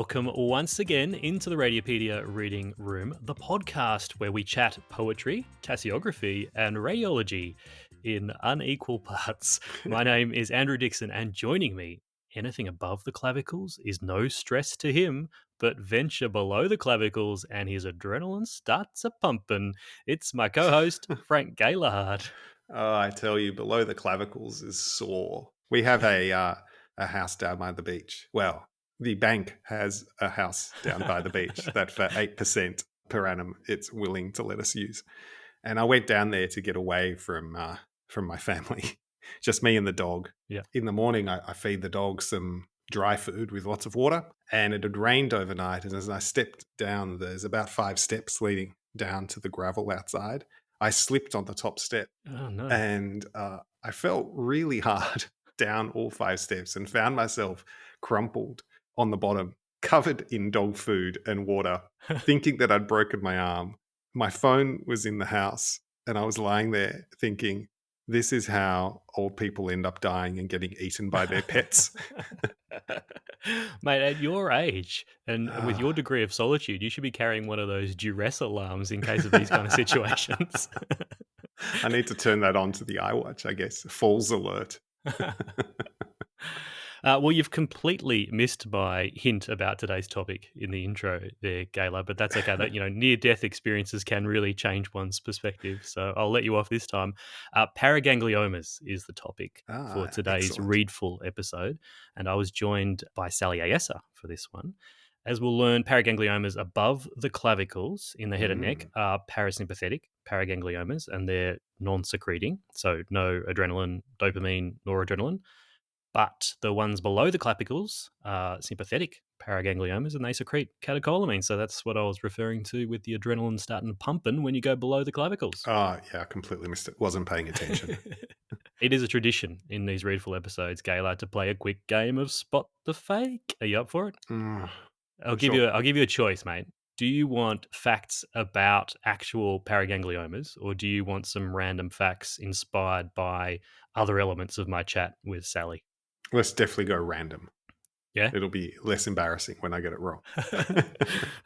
Welcome once again into the Radiopedia Reading Room, the podcast where we chat poetry, tasseography, and radiology in unequal parts. My name is Andrew Dixon, and joining me, anything above the clavicles is no stress to him, but venture below the clavicles and his adrenaline starts a pumping. It's my co-host, Frank Gaylard. Oh, I tell you, below the clavicles is sore. We have a house down by the beach. Well, the bank has a house down by the beach that for 8% per annum it's willing to let us use. And I went down there to get away from my family, just me and the dog. Yeah. In the morning, I feed the dog some dry food with lots of water, and it had rained overnight. And as I stepped down, there's about 5 steps leading down to the gravel outside. I slipped on the top step Oh, no. and I felt really hard down all 5 steps and found myself crumpled on the bottom, covered in dog food and water, thinking that I'd broken my arm. My phone was in the house, and I was lying there thinking, this is how old people end up dying and getting eaten by their pets. Mate, at your age and with your Ah, degree of solitude, you should be carrying one of those duress alarms in case of these kind of situations. I need to turn that on to the iWatch, I guess. Falls alert. Well, you've completely missed my hint about today's topic in the intro there, Gayla, but that's okay. That near-death experiences can really change one's perspective. So I'll let you off this time. Paragangliomas is the topic for today's Excellent. Readful episode, and I was joined by Sally Ayesa for this one. As we'll learn, paragangliomas above the clavicles in the head and neck are parasympathetic paragangliomas, and they're non-secreting, so no adrenaline, dopamine, noradrenaline. But the ones below the clavicles are sympathetic paragangliomas, and they secrete catecholamine. So that's what I was referring to with the adrenaline starting pumping when you go below the clavicles. Oh, yeah, I completely missed it. Wasn't paying attention. It is a tradition in these Readful episodes, Gaylard, to play a quick game of Spot the Fake. Are you up for it? Mm, I'll sure. give you a choice, mate. Do you want facts about actual paragangliomas, or do you want some random facts inspired by other elements of my chat with Sally? Let's definitely go random. Yeah? It'll be less embarrassing when I get it wrong.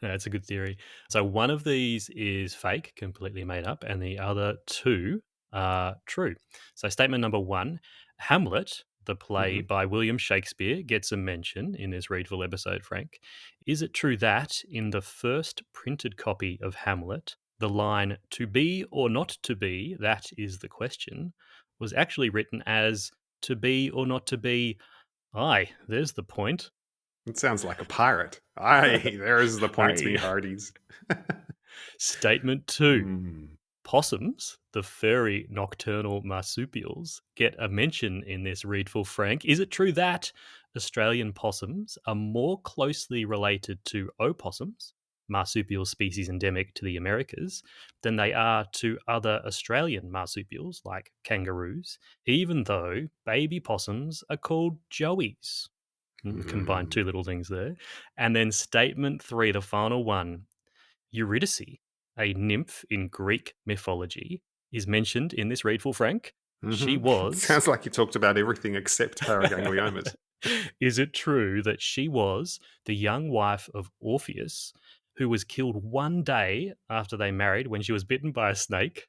That's a good theory. So one of these is fake, completely made up, and the other two are true. So statement number one, Hamlet, the play Mhm. by William Shakespeare, gets a mention in this Readful episode, Frank. Is it true that in the first printed copy of Hamlet, the line "to be or not to be, that is the question," was actually written as "to be or not to be"? Aye, there's the point. It sounds like a pirate. Aye, there is the points, me Aye. hearties. Statement two. Mm. Possums, the furry nocturnal marsupials, get a mention in this Readful Frank. Is it true that Australian possums are more closely related to opossums, marsupial species endemic to the Americas, than they are to other Australian marsupials like kangaroos, even though baby possums are called joeys? Combine Mm. two little things there. And then statement three, the final one. Eurydice, a nymph in Greek mythology, is mentioned in this Readful Frank. She Mhm. was. Sounds like you talked about everything except paragangliomas. Is it true that she was the young wife of Orpheus, who was killed one day after they married when she was bitten by a snake?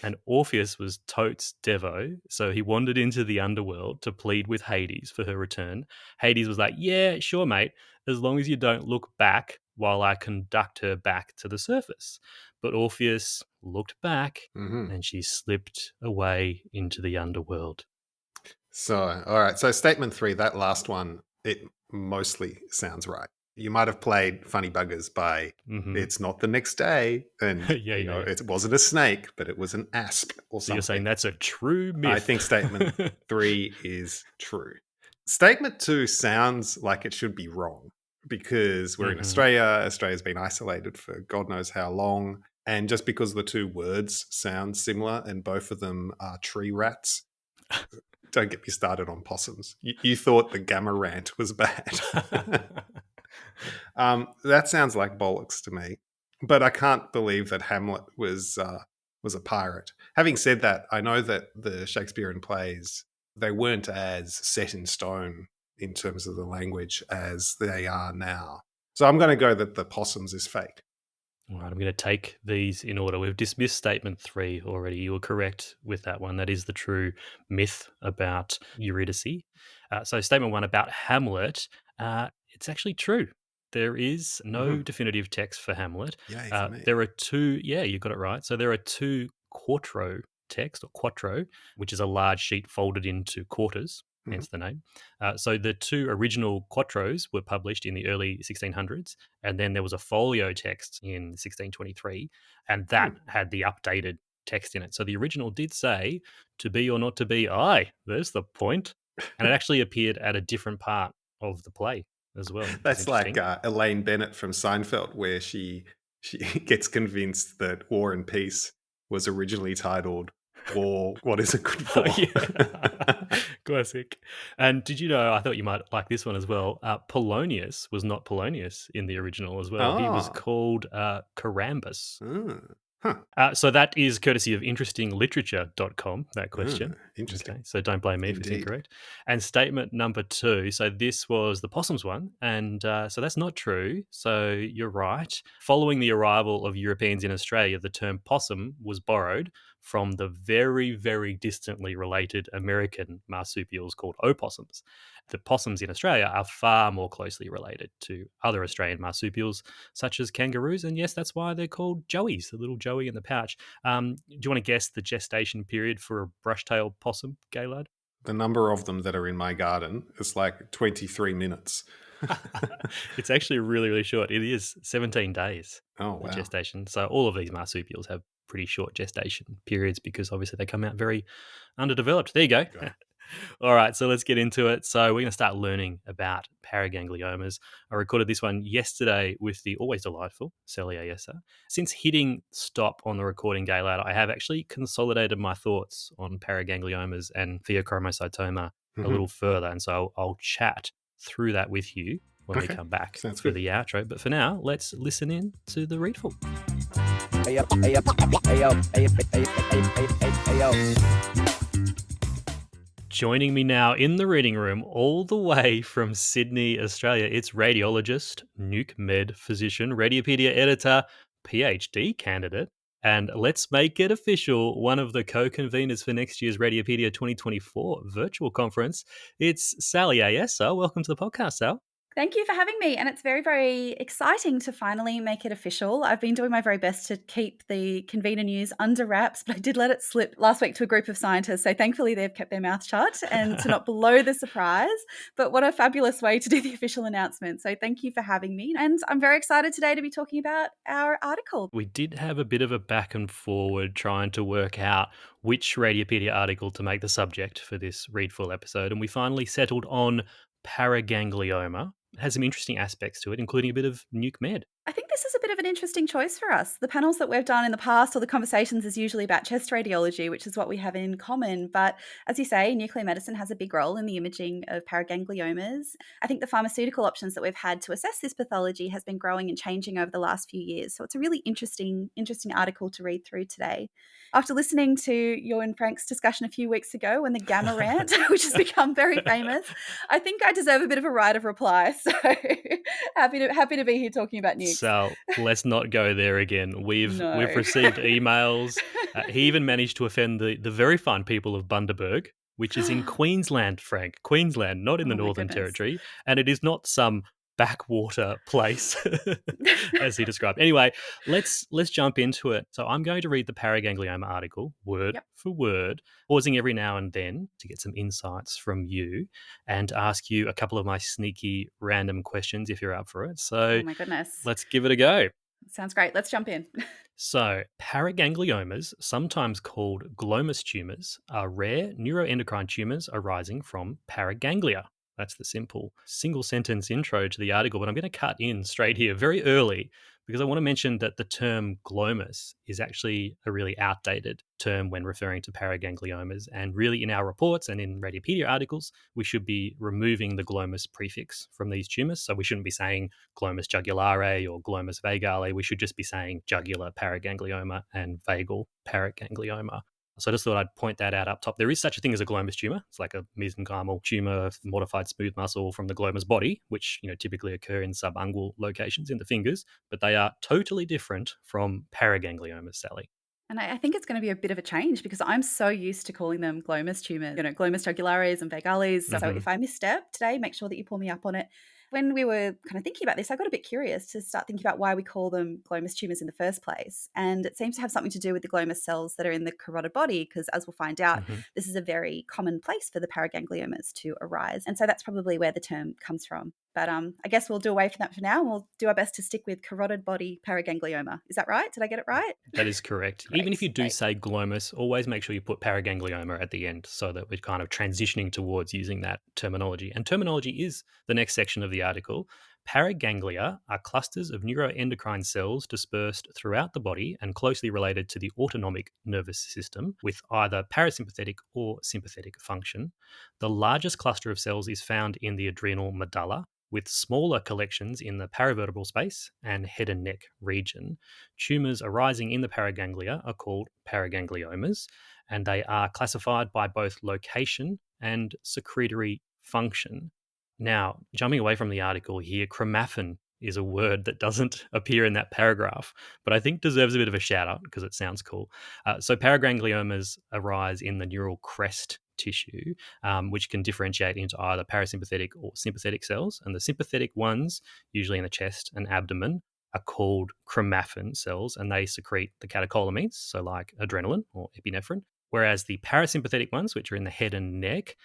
And Orpheus was totes Devo, so he wandered into the underworld to plead with Hades for her return. Hades was like, "Yeah, sure, mate, as long as you don't look back while I conduct her back to the surface." But Orpheus looked back Mhm. and she slipped away into the underworld. So, all right. So, statement 3, that last one, it mostly sounds right. You might have played Funny Buggers by Hmm. "It's not the next day," and, Yeah. it wasn't a snake, but it was an asp or So you're saying something. that's a true I myth? think statement 3 is true. Statement 2 sounds like it should be wrong because we're in Hmm. Australia. Australia's been isolated for God knows how long. And just because the two words sound similar and both of them are tree rats, don't get me started on possums. You thought the gamma rant was bad. That sounds like bollocks to me. But I can't believe that Hamlet was a pirate. Having said that, I know that the Shakespearean plays they weren't as set in stone in terms of the language as they are now. So I'm going to go that the possums is fake. All right, I'm going to take these in order. We've dismissed statement 3 already. You were correct with that one. That is the true myth about Eurydice. So statement 1 about Hamlet, it's actually true. There is no Mhm. definitive text for Hamlet. Yay for me. There are two, yeah, you got it right. So there are two quarto text, or quattro, which is a large sheet folded into quarters, Mhm. hence the name. So the two original quattros were published in the early 1600s, and then there was a folio text in 1623, and Hmm. that had the updated text in it. So the original did say, "To be or not to be, aye." There's the point, and it actually appeared at a different part of the play as well, which is That's like interesting. Elaine Bennett from Seinfeld, where she gets convinced that War and Peace was originally titled War. What is it good Oh for? yeah, classic. And did you know? I thought you might like this one as well. Polonius was not Polonius in the original as well. He was Oh, called Carambus. huh. So that is courtesy of interestingliterature.com, that question. Interesting. Okay, so don't blame me if it's Indeed. incorrect. And statement number 2. So this was the possums one. And so that's not true. So you're right. Following the arrival of Europeans in Australia, the term possum was borrowed from the very, very distantly related American marsupials called opossums. The possums in Australia are far more closely related to other Australian marsupials, such as kangaroos. And yes, that's why they're called joeys, the little joey in the pouch. Do you want to guess the gestation period for a brush-tailed possum, Gaylord? The number of them that are in my garden is like 23 minutes. It's actually really, really short. It is 17 days, Oh, the wow. gestation. So all of these marsupials have pretty short gestation periods because obviously they come out very underdeveloped. There you go. Got it. All right, so let's get into it. So we're going to start learning about paragangliomas. I recorded this one yesterday with the always delightful Sally Ayesa. Since hitting stop on the recording, Gaylord, I have actually consolidated my thoughts on paragangliomas and pheochromocytoma a Mhm. little further, and so I'll chat through that with you when we Okay. come back Sounds for good. the outro. But for now, let's listen in to the readful. Hey up, hey up, hey up, hey up, hey up, hey up, hey up, hey up, hey up. Joining me now in the reading room, all the way from Sydney, Australia, it's radiologist, nuke med physician, Radiopedia editor, PhD candidate, and let's make it official, one of the co-conveners for next year's Radiopedia 2024 virtual conference. It's Sally Ayesa. Welcome to the podcast, Sal. Thank you for having me. And it's very, very exciting to finally make it official. I've been doing my very best to keep the convener news under wraps, but I did let it slip last week to a group of scientists. So thankfully, they've kept their mouth shut and to not blow the surprise. But what a fabulous way to do the official announcement. So thank you for having me. And I'm very excited today to be talking about our article. We did have a bit of a back and forward trying to work out which Radiopedia article to make the subject for this Read Full episode, and we finally settled on paraganglioma. It has some interesting aspects to it, including a bit of nuke med. I think this is a bit of an interesting choice for us. The panels that we've done in the past or the conversations is usually about chest radiology, which is what we have in common. But as you say, nuclear medicine has a big role in the imaging of paragangliomas. I think the pharmaceutical options that we've had to assess this pathology has been growing and changing over the last few years. So it's a really interesting article to read through today. After listening to your and Frank's discussion a few weeks ago when the gamma rant, which has become very famous, I think I deserve a bit of a right of reply. So happy to be here talking about nukes. So let's not go there again. We've No. received emails. He even managed to offend the very fine people of Bundaberg, which is in Queensland, Frank. Queensland, not in the Oh my Northern goodness. Territory, and it is not some backwater place as he described. Anyway, let's jump into it. So I'm going to read the paraganglioma article word Yep. for word, pausing every now and then to get some insights from you and ask you a couple of my sneaky random questions if you're up for it. So Oh my goodness. let's give it a go. Sounds great. Let's jump in. So, paragangliomas, sometimes called glomus tumors, are rare neuroendocrine tumors arising from paraganglia. That's the simple single sentence intro to the article, but I'm going to cut in straight here very early because I want to mention that the term glomus is actually a really outdated term when referring to paragangliomas. And really, in our reports and in Radiopedia articles, we should be removing the glomus prefix from these tumors. So we shouldn't be saying glomus jugulare or glomus vagale. We should just be saying jugular paraganglioma and vagal paraganglioma. So I just thought I'd point that out up top. There is such a thing as a glomus tumor. It's like a mesenchymal tumor of modified smooth muscle from the glomus body, which typically occur in subungual locations in the fingers, but they are totally different from paragangliomas, Sally. And I think it's going to be a bit of a change because I'm so used to calling them glomus tumors, glomus jugularis and vagalis. So Mhm. if I misstep today, make sure that you pull me up on it. When we were kind of thinking about this, I got a bit curious to start thinking about why we call them glomus tumors in the first place. And it seems to have something to do with the glomus cells that are in the carotid body, because as we'll find out, Mhm. this is a very common place for the paragangliomas to arise. And so that's probably where the term comes from. But I guess we'll do away from that for now, and we'll do our best to stick with carotid body paraganglioma. Is that right? Did I get it right? That is correct. Even if you Great, do great. say glomus, always make sure you put paraganglioma at the end so that we're kind of transitioning towards using that terminology. And terminology is the next section of the article. Paraganglia are clusters of neuroendocrine cells dispersed throughout the body and closely related to the autonomic nervous system with either parasympathetic or sympathetic function. The largest cluster of cells is found in the adrenal medulla, with smaller collections in the paravertebral space and head and neck region. Tumours arising in the paraganglia are called paragangliomas, and they are classified by both location and secretory function. Now, jumping away from the article here, chromaffin is a word that doesn't appear in that paragraph, but I think deserves a bit of a shout out because it sounds cool. So, paragangliomas arise in the neural crest tissue, which can differentiate into either parasympathetic or sympathetic cells. And the sympathetic ones, usually in the chest and abdomen, are called chromaffin cells, and they secrete the catecholamines, so like adrenaline or epinephrine. Whereas the parasympathetic ones, which are in the head and neck,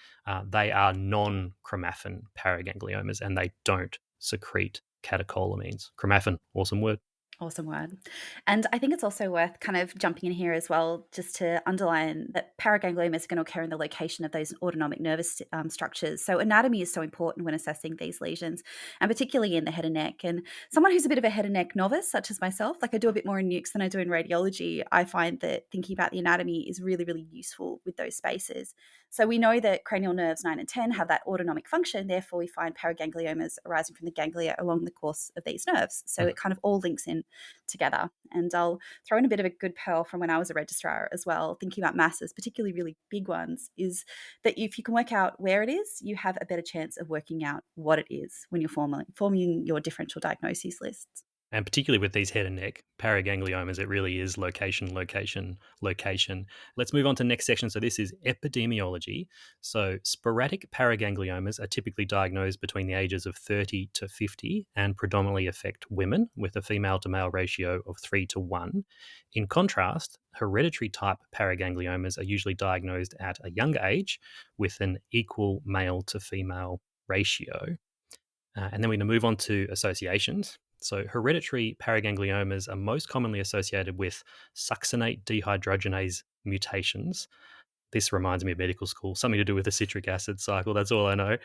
they are non-chromaffin paragangliomas, and they don't secrete catecholamines. Chromaffin, awesome word. Awesome word. And I think it's also worth kind of jumping in here as well, just to underline that paragangliomas are going to occur in the location of those autonomic nervous structures. So anatomy is so important when assessing these lesions, and particularly in the head and neck. And someone who's a bit of a head and neck novice, such as myself, like I do a bit more in nukes than I do in radiology, I find that thinking about the anatomy is really, really useful with those spaces. So we know that cranial nerves 9 and 10 have that autonomic function. Therefore, we find paragangliomas arising from the ganglia along the course of these nerves. So it kind of all links in together. And I'll throw in a bit of a good pearl from when I was a registrar as well, thinking about masses, particularly really big ones, is that if you can work out where it is, you have a better chance of working out what it is when you're forming your differential diagnoses lists. And particularly with these head and neck paragangliomas, it really is location, location, location. Let's move on to the next section. So this is epidemiology. So sporadic paragangliomas are typically diagnosed between the ages of 30 to 50 and predominantly affect women with a female to male ratio of 3 to 1. In contrast, hereditary type paragangliomas are usually diagnosed at a younger age with an equal male to female ratio. And then we're going to move on to associations. So, hereditary paragangliomas are most commonly associated with succinate dehydrogenase mutations. This reminds me of medical school, something to do with the citric acid cycle. That's all I know.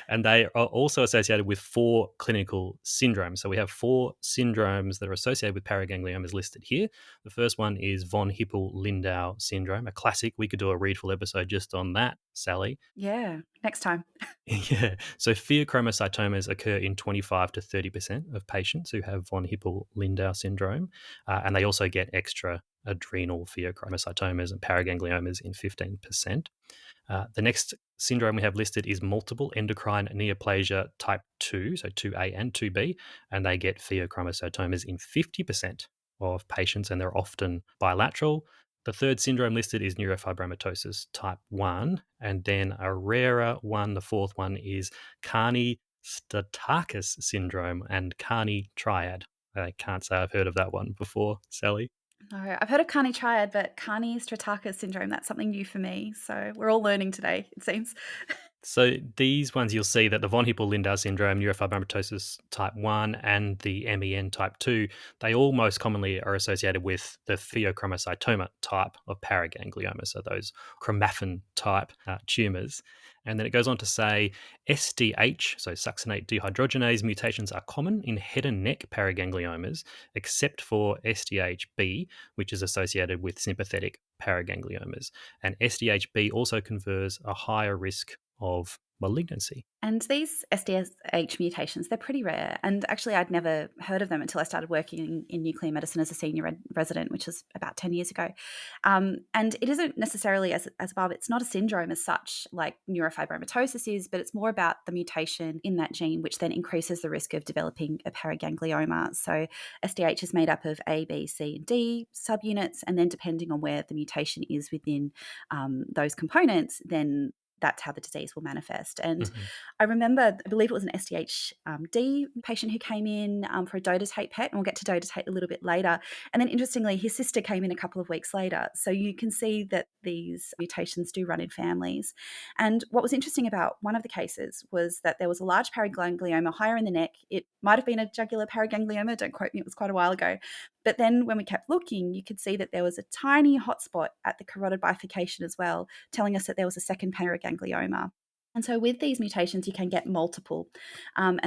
And they are also associated with 4 clinical syndromes. So, we have 4 syndromes that are associated with paragangliomas listed here. The first one is von Hippel-Lindau syndrome, a classic. We could do a read full episode just on that, Sally. Yeah, next time. Yeah. So pheochromocytomas occur in 25 to 30% of patients who have von Hippel-Lindau syndrome. And they also get extra adrenal pheochromocytomas and paragangliomas in 15%. The next syndrome we have listed is multiple endocrine neoplasia type 2, so 2A and 2B, and they get pheochromocytomas in 50% of patients, and they're often bilateral. The third syndrome listed is neurofibromatosis type 1, and then a rarer one, the fourth one, is Carney-Statakis syndrome and Carney triad. I can't say I've heard of that one before, Sally. No, I've heard of Carney triad, but Carney-Stratakis syndrome, that's something new for me. So we're all learning today, it seems. So these ones you'll see that the von Hippel-Lindau syndrome, neurofibromatosis type 1, and the MEN type 2, they all most commonly are associated with the pheochromocytoma type of paraganglioma, so those chromaffin type tumours. And then it goes on to say SDH, so succinate dehydrogenase mutations, are common in head and neck paragangliomas, except for SDHB, which is associated with sympathetic paragangliomas. And SDHB also confers a higher risk of malignancy. And these SDH mutations, they're pretty rare. And actually, I'd never heard of them until I started working in nuclear medicine as a senior resident, which was about 10 years ago. And it isn't necessarily as above, it's not a syndrome as such, like neurofibromatosis is, but it's more about the mutation in that gene, which then increases the risk of developing a paraganglioma. So SDH is made up of A, B, C, and D subunits. And then depending on where the mutation is within those components, then that's how the disease will manifest. And I remember, I believe it was an SDH-D patient who came in for a dotatate PET, and we'll get to dotatate a little bit later. And then interestingly, his sister came in a couple of weeks later. So you can see that these mutations do run in families. And what was interesting about one of the cases was that there was a large paraganglioma higher in the neck. It might have been a jugular paraganglioma, don't quote me, it was quite a while ago. But then when we kept looking, you could see that there was a tiny hotspot at the carotid bifurcation as well, telling us that there was a second paraganglioma. And so with these mutations, you can get multiple, and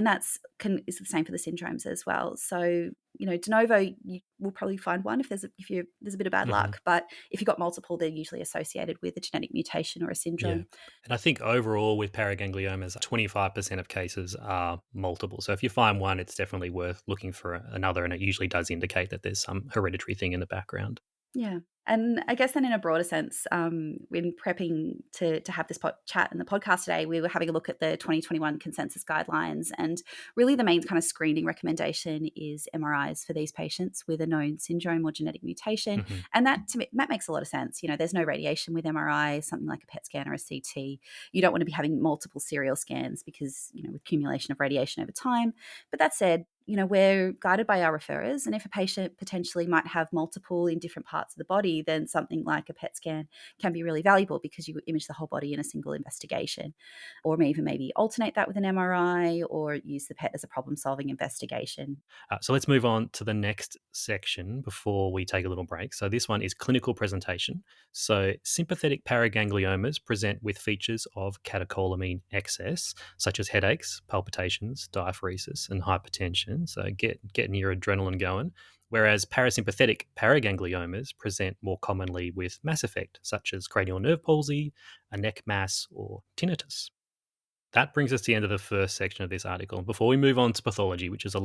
is the same for the syndromes as well. So, de novo, you will probably find one if there's a bit of bad luck. But if you've got multiple, they're usually associated with a genetic mutation or a syndrome. Yeah. And I think overall with paragangliomas, 25% of cases are multiple. So if you find one, it's definitely worth looking for another, and it usually does indicate that there's some hereditary thing in the background. Yeah. And I guess then in a broader sense, when prepping to have this chat in the podcast today, we were having a look at the 2021 consensus guidelines. And really the main kind of screening recommendation is MRIs for these patients with a known syndrome or genetic mutation. And that, to me, that makes a lot of sense. There's no radiation with MRI, something like a PET scan or a CT. You don't want to be having multiple serial scans because, with accumulation of radiation over time. But that said, we're guided by our referrers, and if a patient potentially might have multiple in different parts of the body, then something like a PET scan can be really valuable because you image the whole body in a single investigation. Or even maybe alternate that with an MRI or use the PET as a problem-solving investigation. So let's move on to the next section before we take a little break. So this one is clinical presentation. So sympathetic paragangliomas present with features of catecholamine excess, such as headaches, palpitations, diaphoresis, and hypertension. So getting your adrenaline going. Whereas parasympathetic paragangliomas present more commonly with mass effect, such as cranial nerve palsy, a neck mass, or tinnitus. That brings us to the end of the first section of this article. Before we move on to pathology, which is a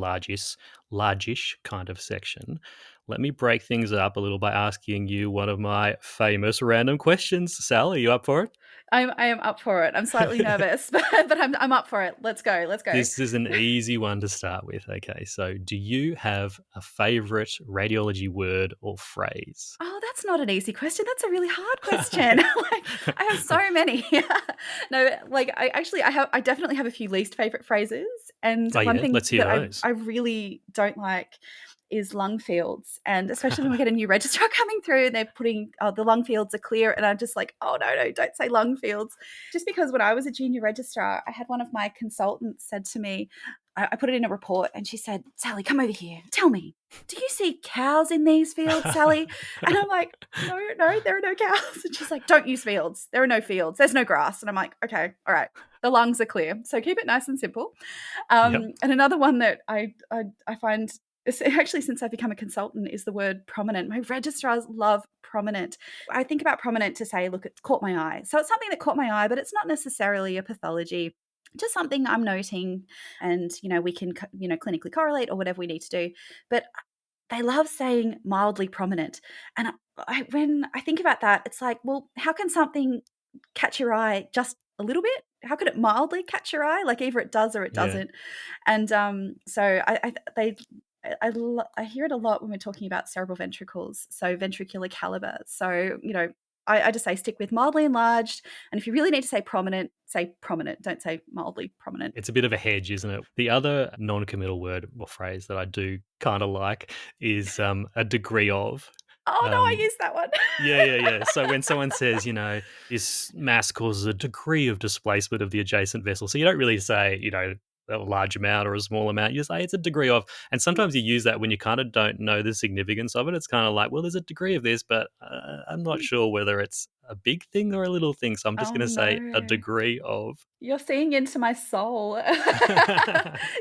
largish kind of section, let me break things up a little by asking you one of my famous random questions. Sal, are you up for it? I am up for it. I'm slightly nervous, but I'm up for it. Let's go. This is an easy one to start with. Okay, so do you have a favorite radiology word or phrase? Oh, that's not an easy question. That's a really hard question. I have so many. No, I definitely have a few least favorite phrases. And one thing let's hear those. I really don't like is lung fields. And especially when we get a new registrar coming through and they're putting, the lung fields are clear. And I'm just like, oh, no, don't say lung fields. Just because when I was a junior registrar, I had one of my consultants said to me, I put it in a report and she said, Sally, come over here. Tell me, do you see cows in these fields, Sally? And I'm like, no, there are no cows. And she's like, don't use fields. There are no fields. There's no grass. And I'm like, okay, all right. The lungs are clear. So keep it nice and simple. And another one that I find, actually since I've become a consultant, is the word prominent. My registrars love prominent. I think about prominent to say, look, it caught my eye. So it's something that caught my eye, but it's not necessarily a pathology. Just something I'm noting, and we can clinically correlate or whatever we need to do. But they love saying mildly prominent, and when I think about that, it's like, well, how can something catch your eye just a little bit? How could it mildly catch your eye? Like either it does or it doesn't. And so I hear it a lot when we're talking about cerebral ventricles, so ventricular caliber. So I just say stick with mildly enlarged, and if you really need to say prominent, don't say mildly prominent. It's a bit of a hedge, isn't it? The other non-committal word or phrase that I do kind of like is a degree of. Oh, no, I use that one. Yeah. So when someone says, this mass causes a degree of displacement of the adjacent vessel, so you don't really say, a large amount or a small amount. You say it's a degree of, and sometimes you use that when you kind of don't know the significance of it. It's kind of like, well, there's a degree of this, but I'm not sure whether it's a big thing or a little thing. So I'm just Oh, going to say a no. degree of. You're seeing into my soul.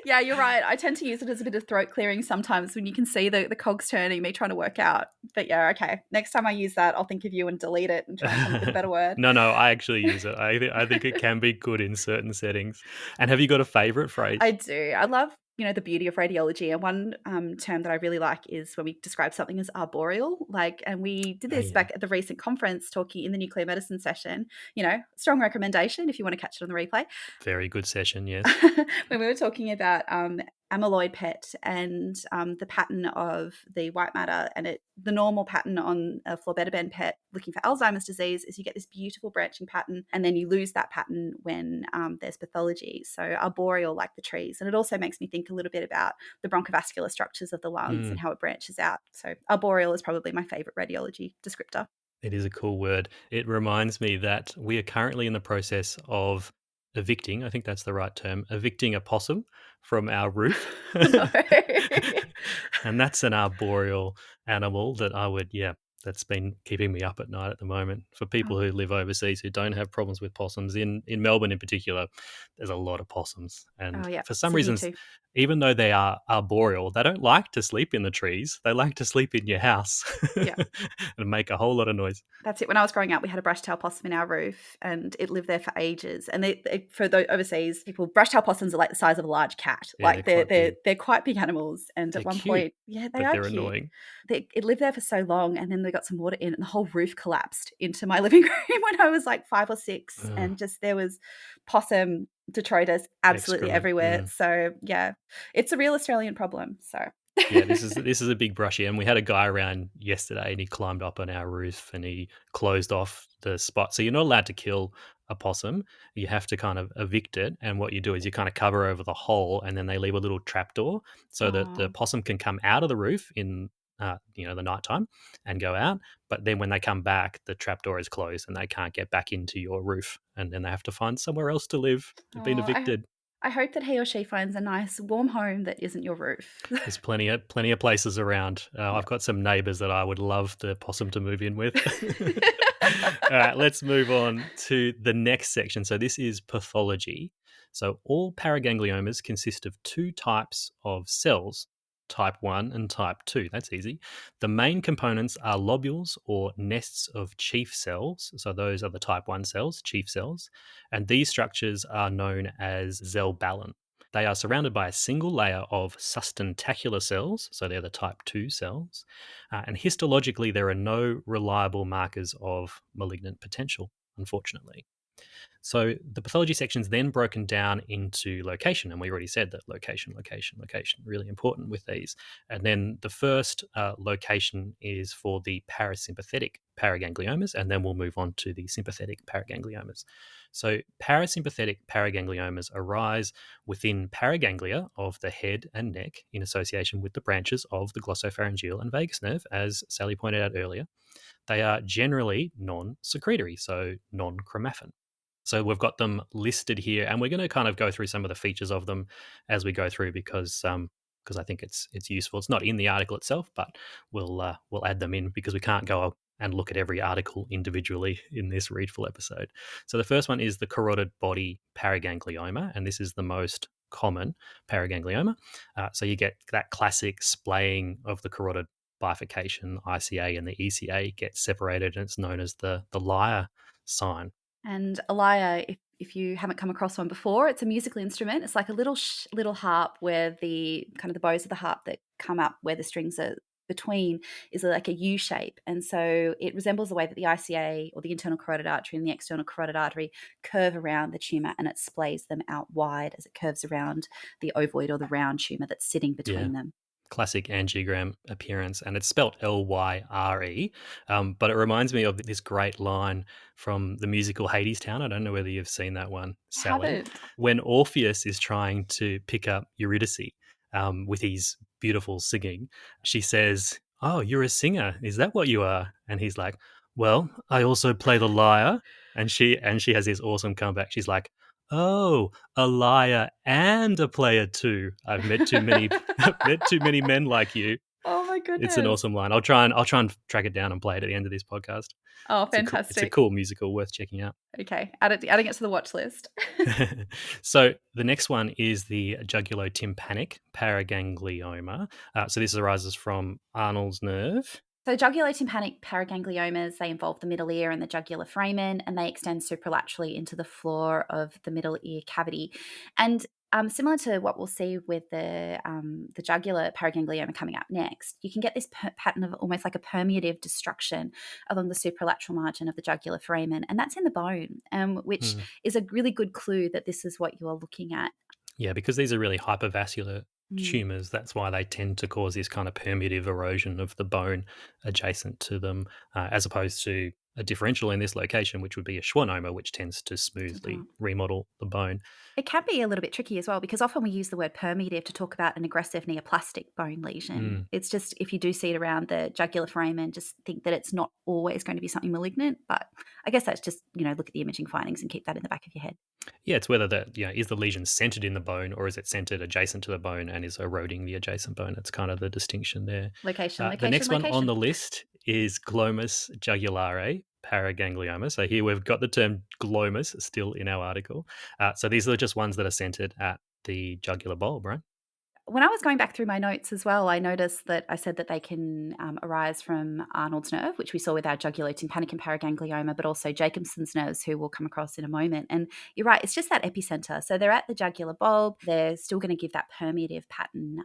Yeah, you're right. I tend to use it as a bit of throat clearing sometimes when you can see the cogs turning, me trying to work out. But yeah, okay. Next time I use that, I'll think of you and delete it and try and come up with a better word. No, I actually use it. I think it can be good in certain settings. And have you got a favorite phrase? I do. I love, the beauty of radiology. And one term that I really like is when we describe something as arboreal. And we did Oh, this yeah. back at the recent conference talking in the nuclear medicine session. Strong recommendation if you want to catch it on the replay. Very good session, yes. When we were talking about amyloid PET and the pattern of the white matter and the normal pattern on a florbetaben PET looking for Alzheimer's disease is you get this beautiful branching pattern and then you lose that pattern when there's pathology. So arboreal like the trees. And it also makes me think a little bit about the bronchovascular structures of the lungs and how it branches out. So arboreal is probably my favorite radiology descriptor. It is a cool word. It reminds me that we are currently in the process of evicting, I think that's the right term, evicting a possum from our roof. No. And that's an arboreal animal that that's been keeping me up at night at the moment. For people who live overseas who don't have problems with possums, in Melbourne in particular, there's a lot of possums. And Oh, yeah. for some Sydney reasons, too. even though they are arboreal, they don't like to sleep in the trees. They like to sleep in your house Yeah. and make a whole lot of noise. That's it. When I was growing up, we had a brush-tailed possum in our roof, and it lived there for ages. And for the overseas people, brush-tailed possums are like the size of a large cat. Yeah, they're quite big. They're quite big animals. And They're at one cute, point, yeah, they but are they're cute. annoying. It lived there for so long, and then they got some water in, and the whole roof collapsed into my living room when I was like 5 or 6, Ugh. and just there was possum detritus absolutely Excrement, everywhere. So yeah, it's a real Australian problem. So. Yeah, this is a big brushy, and we had a guy around yesterday, and he climbed up on our roof and he closed off the spot. So you're not allowed to kill a possum; you have to kind of evict it. And what you do is you kind of cover over the hole, and then they leave a little trapdoor so that the Oh. possum can come out of the roof in the nighttime and go out. But then when they come back, the trapdoor is closed and they can't get back into your roof, and then they have to find somewhere else to live. They've been Oh, evicted. I hope that he or she finds a nice warm home that isn't your roof. There's plenty of places around. I've got some neighbours that I would love the possum to move in with. All right, let's move on to the next section. So this is pathology. So all paragangliomas consist of 2 types of cells, type 1 and type 2. That's easy. The main components are lobules or nests of chief cells. So those are the type 1 cells, chief cells. And these structures are known as zellballen. They are surrounded by a single layer of sustentacular cells, so they're the type 2 cells. And histologically, there are no reliable markers of malignant potential, unfortunately. So the pathology section is then broken down into location, and we already said that location, really important with these. And then the first location is for the parasympathetic paragangliomas, and then we'll move on to the sympathetic paragangliomas. So parasympathetic paragangliomas arise within paraganglia of the head and neck in association with the branches of the glossopharyngeal and vagus nerve, as Sally pointed out earlier. They are generally non-secretory, so non-chromaffin. So we've got them listed here, and we're going to kind of go through some of the features of them as we go through because I think it's useful. It's not in the article itself, but we'll add them in because we can't go and look at every article individually in this Readful episode. So the first one is the carotid body paraganglioma, and this is the most common paraganglioma. So you get that classic splaying of the carotid bifurcation, ICA and the ECA get separated, and it's known as the lyre sign. And a lyre, if you haven't come across one before, it's a musical instrument. It's like a little harp where the bows of the harp that come up where the strings are between is like a U shape. And so it resembles the way that the ICA or the internal carotid artery and the external carotid artery curve around the tumour, and it splays them out wide as it curves around the ovoid or the round tumour that's sitting between them. Classic angiogram appearance, and it's spelt Lyre. But it reminds me of this great line from the musical Hadestown. I don't know whether you've seen that one, Sally. Haven't. When Orpheus is trying to pick up Eurydice with his beautiful singing, she says, "Oh, you're a singer. Is that what you are?" And he's like, "Well, I also play the lyre." And she has this awesome comeback. She's like, "Oh, a liar and a player too. I've met too many men like you." Oh my It's an goodness. awesome line. I'll try and track it down and play it at the end of this podcast. Oh, It's a fantastic. cool musical worth checking out. Okay, adding it to the watch list. So the next one is the jugulotympanic paraganglioma. So this arises from Arnold's nerve. So jugulotympanic paragangliomas, they involve the middle ear and the jugular foramen, and they extend supralaterally into the floor of the middle ear cavity. And similar to what we'll see with the jugular paraganglioma coming up next, you can get this pattern of almost like a permeative destruction along the supralateral margin of the jugular foramen, and that's in the bone, which is a really good clue that this is what you are looking at. Yeah, because these are really hypervascular Mm. tumours. That's why they tend to cause this kind of permeative erosion of the bone adjacent to them, as opposed to a differential in this location, which would be a schwannoma, which tends to smoothly remodel the bone. It can be a little bit tricky as well because often we use the word permeative to talk about an aggressive neoplastic bone lesion. It's just if you do see it around the jugular foramen, just think that it's not always going to be something malignant. But I guess that's just, look at the imaging findings and keep that in the back of your head. Yeah, it's whether is the lesion centered in the bone or is it centered adjacent to the bone and is eroding the adjacent bone? It's kind of the distinction there. Location. The next one on the list is glomus jugulare paraganglioma. So here we've got the term glomus still in our article. So these are just ones that are centered at the jugular bulb, right? When I was going back through my notes as well, I noticed that I said that they can arise from Arnold's nerve, which we saw with our jugulotympanic and paraganglioma, but also Jacobson's nerves, who we'll come across in a moment. And you're right, it's just that epicenter. So they're at the jugular bulb. They're still going to give that permeative pattern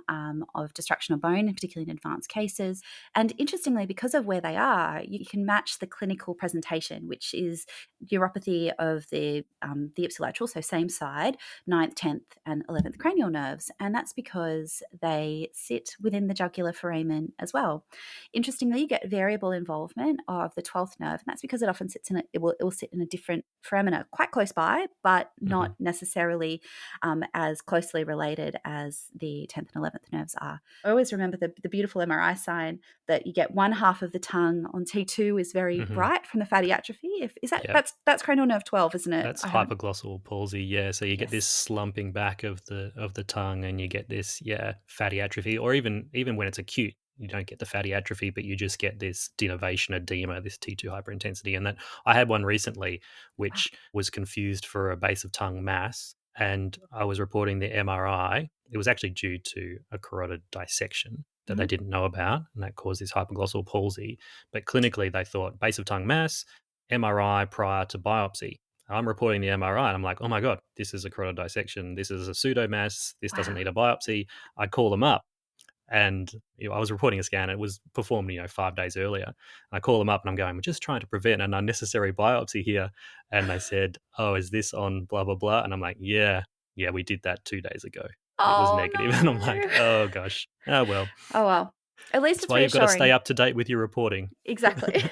of destruction of bone, particularly in advanced cases. And interestingly, because of where they are, you can match the clinical presentation, which is neuropathy of the ipsilateral, so same side, 9th, 10th, and 11th cranial nerves. And that's because they sit within the jugular foramen as well. Interestingly, you get variable involvement of the 12th nerve, and that's because it often sits it will sit in a different foramina, quite close by, but not necessarily as closely related as the 10th and 11th nerves are. I always remember the beautiful MRI sign that you get one half of the tongue on T2 is very bright from the fatty atrophy. That's cranial nerve 12, isn't it? That's hypoglossal palsy, yeah. So you get this slumping back of the tongue, and you get this fatty atrophy, or even when it's acute, you don't get the fatty atrophy, but you just get this denervation edema, this T2 hyperintensity. And that I had one recently, which was confused for a base of tongue mass, and I was reporting the MRI. It was actually due to a carotid dissection that they didn't know about, and that caused this hypoglossal palsy. But clinically, they thought base of tongue mass, MRI prior to biopsy. I'm reporting the MRI and I'm like, oh my God, this is a carotid dissection. This is a pseudomass. This doesn't need a biopsy. I call them up and I was reporting a scan. It was performed, 5 days earlier. And I call them up and I'm going, we're just trying to prevent an unnecessary biopsy here. And they said, oh, is this on blah, blah, blah? And I'm like, yeah, we did that 2 days ago. It was negative. No. And I'm like, oh gosh. Oh, well. Oh, well. At least That's it's why you've got to stay reassuring. up to date with your reporting. Exactly.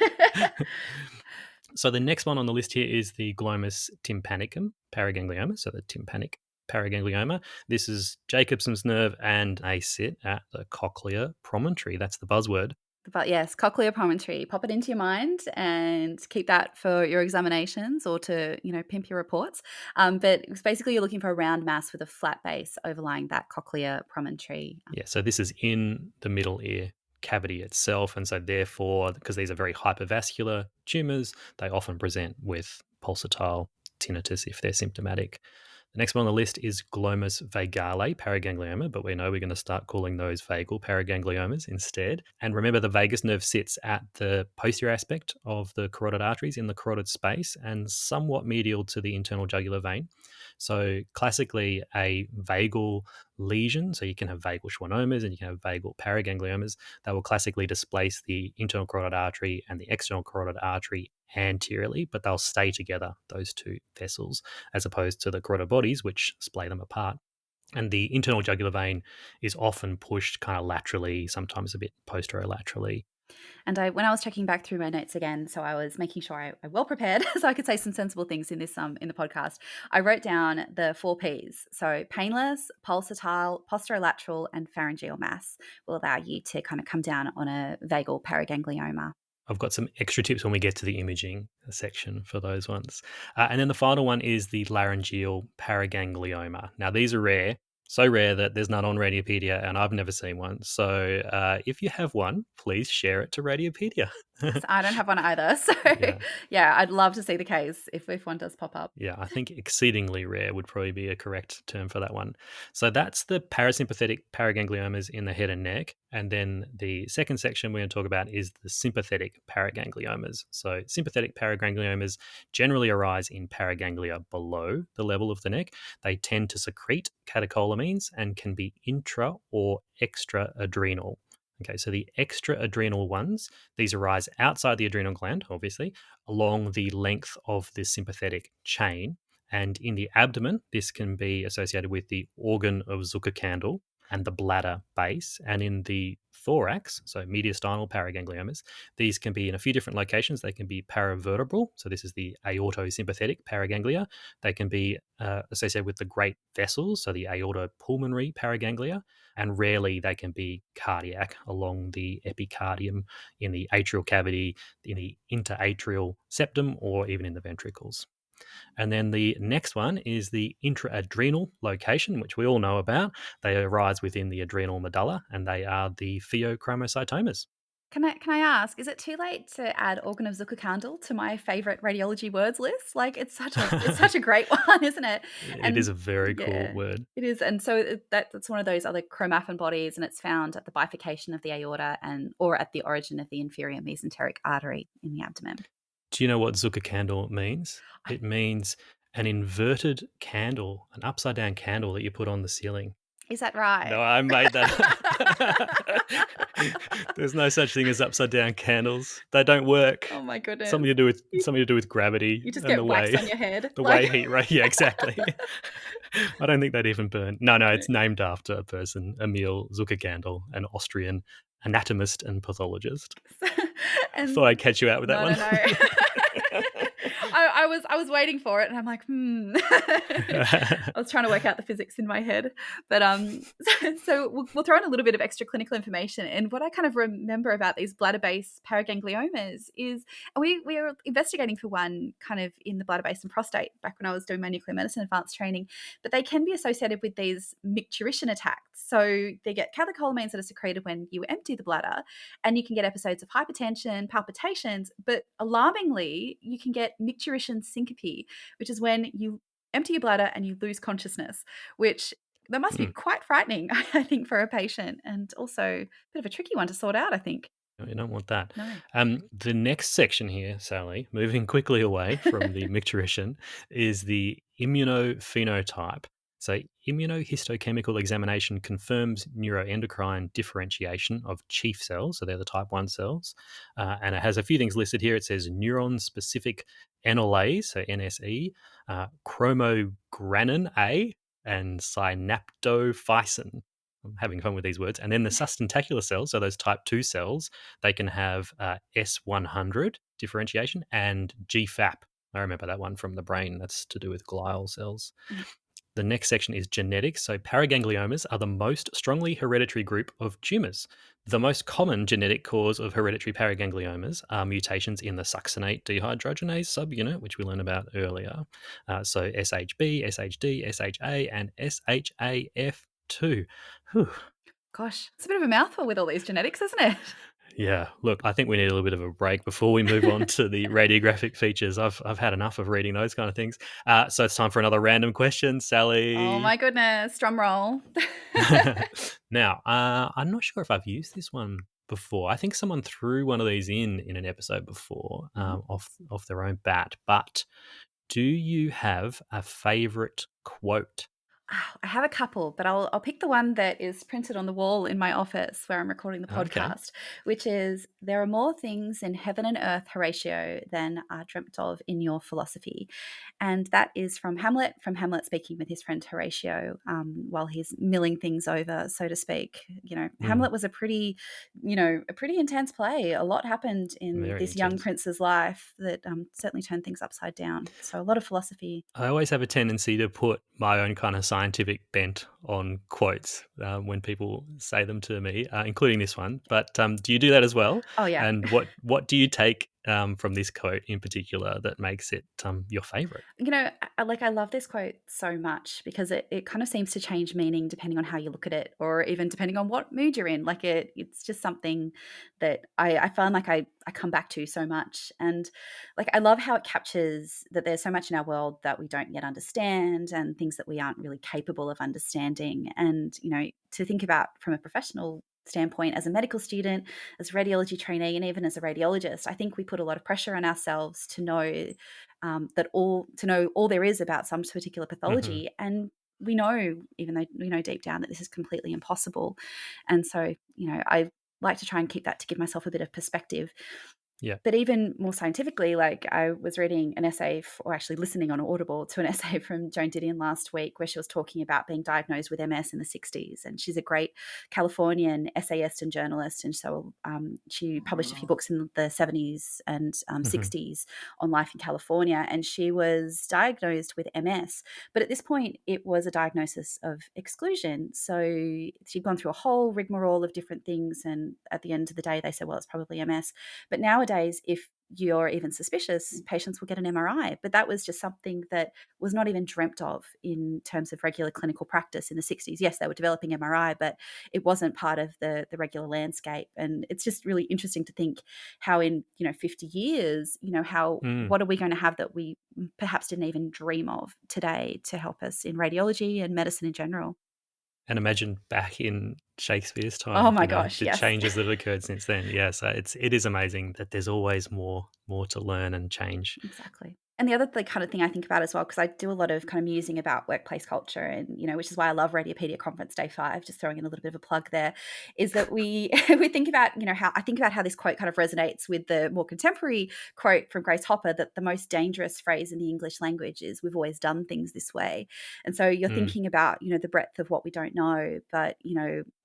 So the next one on the list here is the glomus tympanicum paraganglioma, so the tympanic paraganglioma. This is Jacobson's nerve, and they sit at the cochlear promontory. That's the buzzword. But yes, cochlear promontory. Pop it into your mind and keep that for your examinations or to, pimp your reports. But it's basically you're looking for a round mass with a flat base overlying that cochlear promontory. Yeah, so this is in the middle ear cavity itself, and so therefore, because these are very hypervascular tumours, they often present with pulsatile tinnitus if they're symptomatic. The next one on the list is glomus vagale paraganglioma, but we know we're going to start calling those vagal paragangliomas instead. And remember, the vagus nerve sits at the posterior aspect of the carotid arteries in the carotid space and somewhat medial to the internal jugular vein. So classically, a vagal lesion, so you can have vagal schwannomas and you can have vagal paragangliomas, they will classically displace the internal carotid artery and the external carotid artery anteriorly, but they'll stay together, those two vessels, as opposed to the carotid bodies, which splay them apart. And the internal jugular vein is often pushed kind of laterally, sometimes a bit posterolaterally. And when I was checking back through my notes again, so I was making sure I well prepared so I could say some sensible things in this in the podcast. I wrote down the 4 Ps. So painless, pulsatile, posterolateral, and pharyngeal mass will allow you to kind of come down on a vagal paraganglioma. I've got some extra tips when we get to the imaging section for those ones. And then the final one is the laryngeal paraganglioma. Now, these are rare. So rare that there's none on Radiopedia, and I've never seen one. So if you have one, please share it to Radiopedia. So I don't have one either. So yeah, I'd love to see the case if one does pop up. Yeah, I think exceedingly rare would probably be a correct term for that one. So that's the parasympathetic paragangliomas in the head and neck. And then the second section we're going to talk about is the sympathetic paragangliomas. So sympathetic paragangliomas generally arise in paraganglia below the level of the neck. They tend to secrete catecholamines and can be intra or extra adrenal. Okay, so the extra adrenal ones, these arise outside the adrenal gland, obviously, along the length of the sympathetic chain. And in the abdomen, this can be associated with the organ of Zuckerkandl and the bladder base. And in the thorax, so mediastinal paragangliomas, these can be in a few different locations. They can be paravertebral, so this is the aortosympathetic paraganglia. They can be associated with the great vessels, so the aortopulmonary paraganglia, and rarely they can be cardiac along the epicardium, in the atrial cavity, in the interatrial septum, or even in the ventricles. And then the next one is the intraadrenal location, which we all know about. They arise within the adrenal medulla, and they are the pheochromocytomas. Can I ask, is it too late to add organ of Zuckerkandl to my favorite radiology words list? Like, it's such a great one, isn't it? It is a very cool word. It is. And so that's one of those other chromaffin bodies, and it's found at the bifurcation of the aorta or at the origin of the inferior mesenteric artery in the abdomen. Do you know what Zuckerkandl means? It means an inverted candle, an upside down candle that you put on the ceiling. Is that right? No, I made that up. There's no such thing as upside down candles. They don't work. Oh my goodness. Something to do with gravity. You just get wax on your head. The way heat, right? Yeah, exactly. I don't think they'd even burn. No, it's named after a person, Emil Zuckerkandl, an Austrian anatomist and pathologist. Thought I'd catch you out with that one. No. I was waiting for it, and I'm like, I was trying to work out the physics in my head. But so we'll throw in a little bit of extra clinical information. And what I kind of remember about these bladder-based paragangliomas is we were investigating for one kind of in the bladder base and prostate back when I was doing my nuclear medicine advanced training. But they can be associated with these micturition attacks. So they get catecholamines that are secreted when you empty the bladder, and you can get episodes of hypertension, palpitations, but alarmingly, you can get micturition syncope, which is when you empty your bladder and you lose consciousness, which that must be quite frightening, I think, for a patient, and also a bit of a tricky one to sort out, I think. You don't want that. No. The next section here, Sally, moving quickly away from the micturition, is the immunophenotype. So immunohistochemical examination confirms neuroendocrine differentiation of chief cells, so they're the type 1 cells, and it has a few things listed here. It says neuron-specific enolase, so NSE, chromogranin A, and synaptophysin. I'm having fun with these words. And then the sustentacular cells, so those type 2 cells, they can have S100 differentiation and GFAP. I remember that one from the brain. That's to do with glial cells. The next section is genetics. So paragangliomas are the most strongly hereditary group of tumours. The most common genetic cause of hereditary paragangliomas are mutations in the succinate dehydrogenase subunit, which we learned about earlier. So SHB, SHD, SHA, and SHAF2. Whew. Gosh, it's a bit of a mouthful with all these genetics, isn't it? Yeah, look, I think we need a little bit of a break before we move on to the radiographic features. I've had enough of reading those kind of things. So it's time for another random question, Sally. Oh my goodness, drum roll. Now, I'm not sure if I've used this one before. I think someone threw one of these in an episode before, off their own bat. But do you have a favourite quote? I have a couple, but I'll pick the one that is printed on the wall in my office where I'm recording the podcast, which is, "There are more things in heaven and earth, Horatio, than are dreamt of in your philosophy." And that is from Hamlet speaking with his friend Horatio while he's milling things over, so to speak. Hamlet was a pretty intense play. A lot happened in this young prince's life that certainly turned things upside down. So a lot of philosophy. I always have a tendency to put my own kind of scientific bent on quotes when people say them to me, including this one. But do you do that as well? Oh, yeah. And what do you take from this quote in particular that makes it your favorite? I love this quote so much because it kind of seems to change meaning depending on how you look at it, or even depending on what mood you're in. Like it's just something that I find like I come back to so much. And like I love how it captures that there's so much in our world that we don't yet understand and things that we aren't really capable of understanding. And, to think about from a professional standpoint as a medical student, as a radiology trainee, and even as a radiologist, I think we put a lot of pressure on ourselves to know all there is about some particular Hmm. pathology. And we know, even though we know deep down that this is completely impossible. And so, I like to try and keep that to give myself a bit of perspective. Yeah. But even more scientifically, like I was reading an essay, or actually listening on Audible to an essay from Joan Didion last week, where she was talking about being diagnosed with MS in the 60s. And she's a great Californian essayist and journalist. And so she published a few books in the 70s and Hmm. 60s on life in California. And she was diagnosed with MS. But at this point, it was a diagnosis of exclusion. So she'd gone through a whole rigmarole of different things. And at the end of the day, they said, well, it's probably MS. But nowadays, if you're even suspicious, patients will get an MRI. But that was just something that was not even dreamt of in terms of regular clinical practice in the 60s. Yes, they were developing MRI, but it wasn't part of the regular landscape. And it's just really interesting to think how in, 50 years, Mm. what are we going to have that we perhaps didn't even dream of today to help us in radiology and medicine in general. And imagine back in Shakespeare's Oh time, my gosh, the yes. changes that have occurred since then. Yeah, so it is amazing that there's always more to learn and change. Exactly. And the other kind of thing I think about as well, because I do a lot of kind of musing about workplace culture and, which is why I love Radiopedia Conference Day 5, just throwing in a little bit of a plug there, is that we we think about, how I think about how this quote kind of resonates with the more contemporary quote from Grace Hopper, that the most dangerous phrase in the English language is we've always done things this way. And so you're Mm. thinking about, the breadth of what we don't know, but,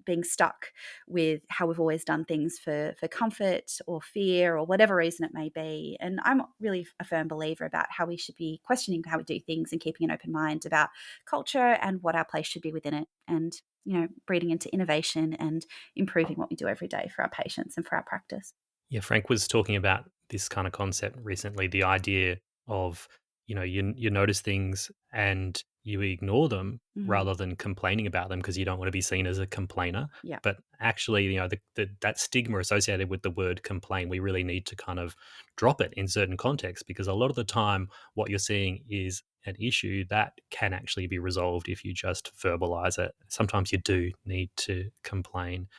being stuck with how we've always done things for comfort or fear or whatever reason it may be. And I'm really a firm believer about how we should be questioning how we do things and keeping an open mind about culture and what our place should be within it. And, breeding into innovation and improving what we do every day for our patients and for our practice. Yeah, Frank was talking about this kind of concept recently, the idea of, you notice things and you ignore them Mm, rather than complaining about them because you don't want to be seen as a complainer. yeah. But actually, that stigma associated with the word complain, we really need to kind of drop it in certain contexts, because a lot of the time what you're seeing is an issue that can actually be resolved if you just verbalize it. Sometimes you do need to complain.